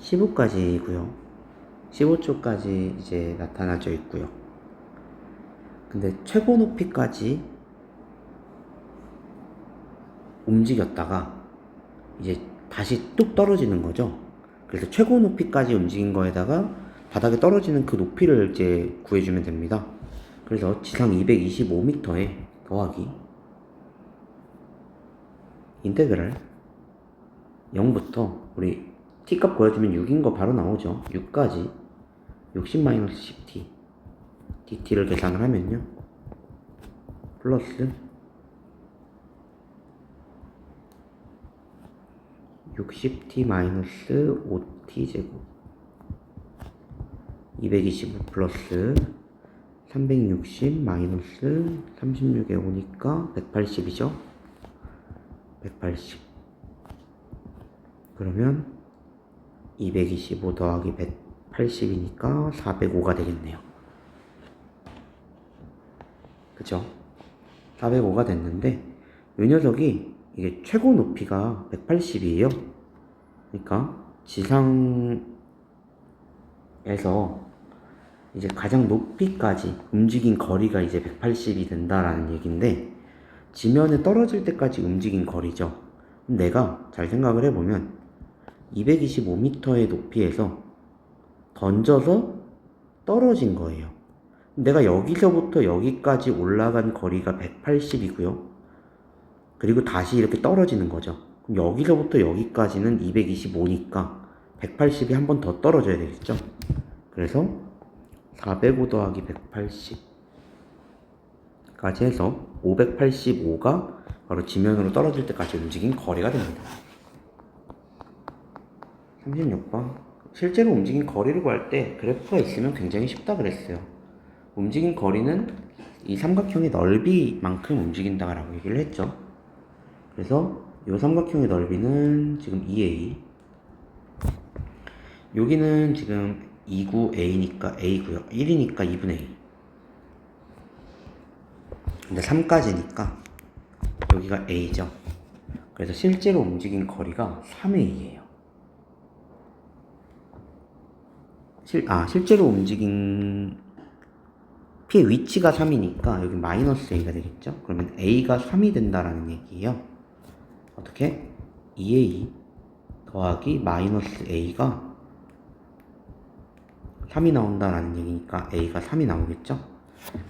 15까지고요. 15초까지 이제 나타나져 있고요. 근데 최고 높이까지 움직였다가 이제 다시 뚝 떨어지는 거죠. 그래서 최고 높이까지 움직인 거에다가 바닥에 떨어지는 그 높이를 이제 구해주면 됩니다. 그래서 지상 225m에 더하기 인테그랄 0부터 우리 t값 구해주면 6인 거 바로 나오죠. 6까지 60-10t dt를 계산을 하면요, 플러스 60t-5t 제곱 225 플러스 360 마이너스 36에 오니까 180이죠. 180. 그러면 225 더하기 180이니까 405가 되겠네요. 그죠? 405가 됐는데, 이 녀석이 이게 최고 높이가 180이에요. 그러니까 지상에서 이제 가장 높이까지 움직인 거리가 이제 180이 된다라는 얘기인데, 지면에 떨어질 때까지 움직인 거리죠. 내가 잘 생각을 해보면 225m의 높이에서 던져서 떨어진 거예요. 내가 여기서부터 여기까지 올라간 거리가 180이고요. 그리고 다시 이렇게 떨어지는 거죠. 그럼 여기서부터 여기까지는 225니까 180이 한 번 더 떨어져야 되겠죠. 그래서 405 더하기 180까지 해서 585가 바로 지면으로 떨어질 때까지 움직인 거리가 됩니다. 36번. 실제로 움직인 거리를 구할 때 그래프가 있으면 굉장히 쉽다 그랬어요. 움직인 거리는 이 삼각형의 넓이만큼 움직인다라고 얘기를 했죠. 그래서 이 삼각형의 넓이는 지금 2a, 여기는 지금 29a니까 a고요. 1이니까 2분의 a. 근데 3까지니까 여기가 a죠. 그래서 실제로 움직인 거리가 3a예요. 실제로 움직인 P의 위치가 3이니까 여기 마이너스 a가 되겠죠. 그러면 a가 3이 된다라는 얘기예요. 어떻게? 2a 더하기 마이너스 a가 3이 나온다라는 얘기니까 a가 3이 나오겠죠.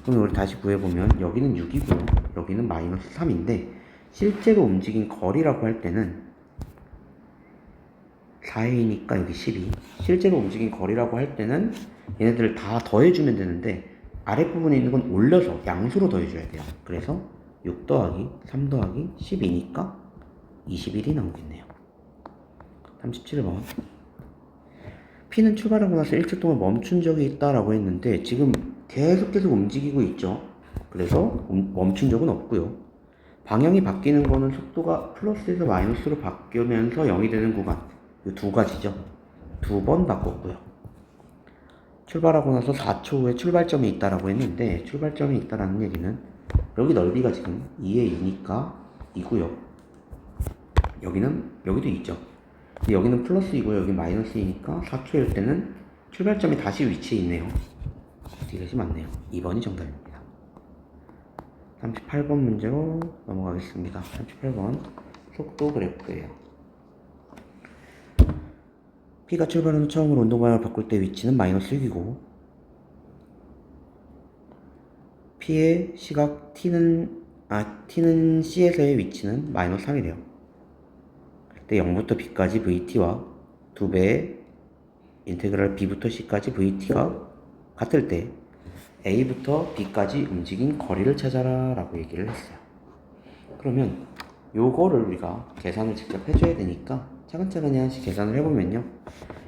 그럼 우리 다시 구해보면 여기는 6이고요. 여기는 마이너스 3인데 실제로 움직인 거리라고 할 때는 4a니까 여기 12. 실제로 움직인 거리라고 할 때는 얘네들을 다 더해주면 되는데 아랫부분에 있는 건 올려서 양수로 더해줘야 돼요. 그래서 6 더하기 3 더하기 12니까 21이 나오겠네요. 37번. P는 출발하고 나서 1초 동안 멈춘 적이 있다라고 했는데 지금 계속 움직이고 있죠. 그래서 멈춘 적은 없고요. 방향이 바뀌는 거는 속도가 플러스에서 마이너스로 바뀌면서 0이 되는 구간, 이 두 가지죠. 두 번 바꿨고요. 출발하고 나서 4초 후에 출발점이 있다라고 했는데 출발점이 있다라는 얘기는 여기 넓이가 지금 2의 2니까 2고요. 여기도 있죠. 여기는 플러스 2고요. 여기 마이너스 2니까 4초일 때는 출발점이 다시 위치에 있네요. 이것이 맞네요. 2번이 정답입니다. 38번 문제로 넘어가겠습니다. 38번 속도 그래프예요. P가 출발 후 처음으로 운동 방향을 바꿀 때 위치는 마이너스 6이고 P의 시각 T는 C에서의 위치는 마이너스 3이래요. 그때 0부터 B까지 VT와 2배의 인테그랄 B부터 C까지 VT가 같을 때 A부터 B까지 움직인 거리를 찾아라 라고 얘기를 했어요. 그러면 요거를 우리가 계산을 직접 해줘야 되니까 차근차근히 하나씩 계산을 해보면요,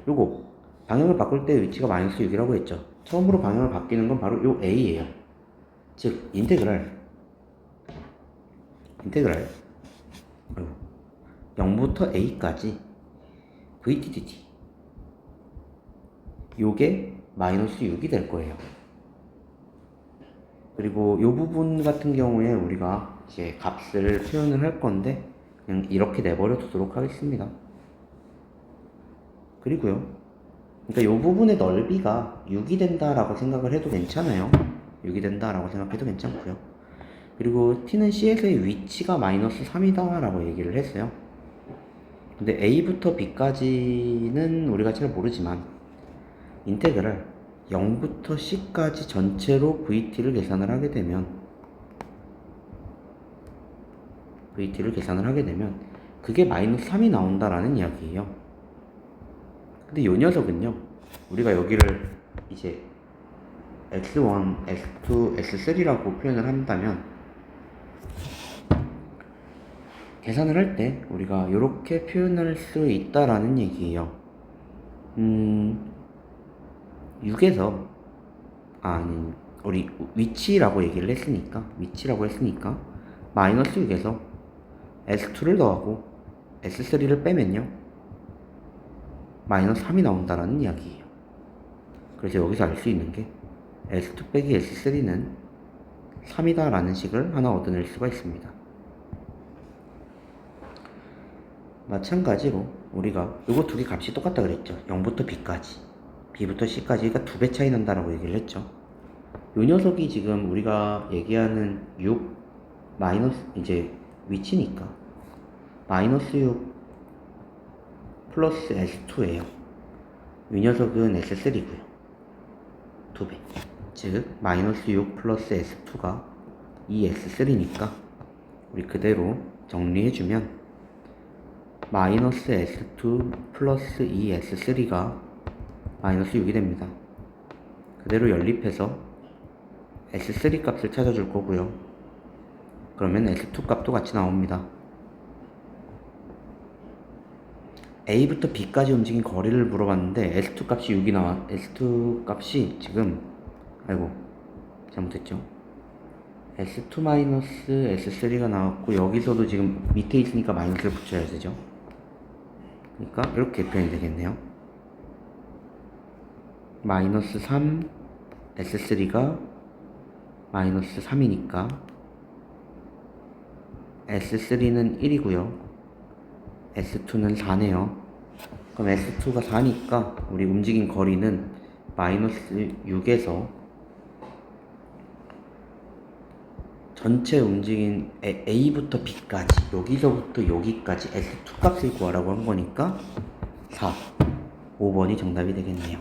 요거 방향을 바꿀 때 위치가 마이너스 6이라고 했죠. 처음으로 방향을 바뀌는 건 바로 요 A예요. 즉 인테그랄 0부터 A까지 VT dt 요게 마이너스 6이 될 거예요. 그리고 요 부분 같은 경우에 우리가 이제 값을 표현을 할 건데 그냥 이렇게 내버려 두도록 하겠습니다. 그리고요, 그러니까 요 부분의 넓이가 6이 된다라고 생각을 해도 괜찮아요. 6이 된다라고 생각해도 괜찮고요. 그리고 T는 C에서의 위치가 마이너스 3이다 라고 얘기를 했어요. 근데 A부터 B까지는 우리가 잘 모르지만 인테그랄 0부터 C까지 전체로 VT를 계산을 하게 되면 그게 마이너스 3이 나온다라는 이야기예요. 근데 요 녀석은요, 우리가 여기를 이제 x1, x2, x3라고 표현을 한다면 계산을 할 때 우리가 이렇게 표현할 수 있다라는 얘기예요. 6에서 우리 위치라고 했으니까 마이너스 6에서 S2를 더하고 S3를 빼면요 마이너스 3이 나온다라는 이야기예요. 그래서 여기서 알 수 있는 게 S2 빼기 S3는 3이다 라는 식을 하나 얻어낼 수가 있습니다. 마찬가지로 우리가 요거 두 개 값이 똑같다 그랬죠. 0부터 B까지, B부터 C까지가 2배 차이 난다라고 얘기를 했죠. 요 녀석이 지금 우리가 얘기하는 6 마이너스 이제 위치니까 마이너스 6 플러스 S2예요. 이 녀석은 S3고요. 2배. 즉 즉 마이너스 6 플러스 S2가 2S3니까 우리 그대로 정리해주면 마이너스 S2 플러스 2S3가 마이너스 6이 됩니다. 그대로 연립해서 S3 값을 찾아줄 거고요. 그러면 S2 값도 같이 나옵니다. A부터 B까지 움직인 거리를 물어봤는데 S2 값이 6이 나와. S2 값이 지금 잘못했죠. S2 마이너스 S3가 나왔고 여기서도 지금 밑에 있으니까 마이너스를 붙여야 되죠. 그러니까 이렇게 표현이 되겠네요. 마이너스 3 S3가 마이너스 3이니까 S3는 1이고요. S2는 4네요. 그럼 S2가 4니까 우리 움직인 거리는 마이너스 6에서 전체 움직인 A부터 B까지 여기서부터 여기까지 S2 값을 구하라고 한 거니까 4, 5번이 정답이 되겠네요.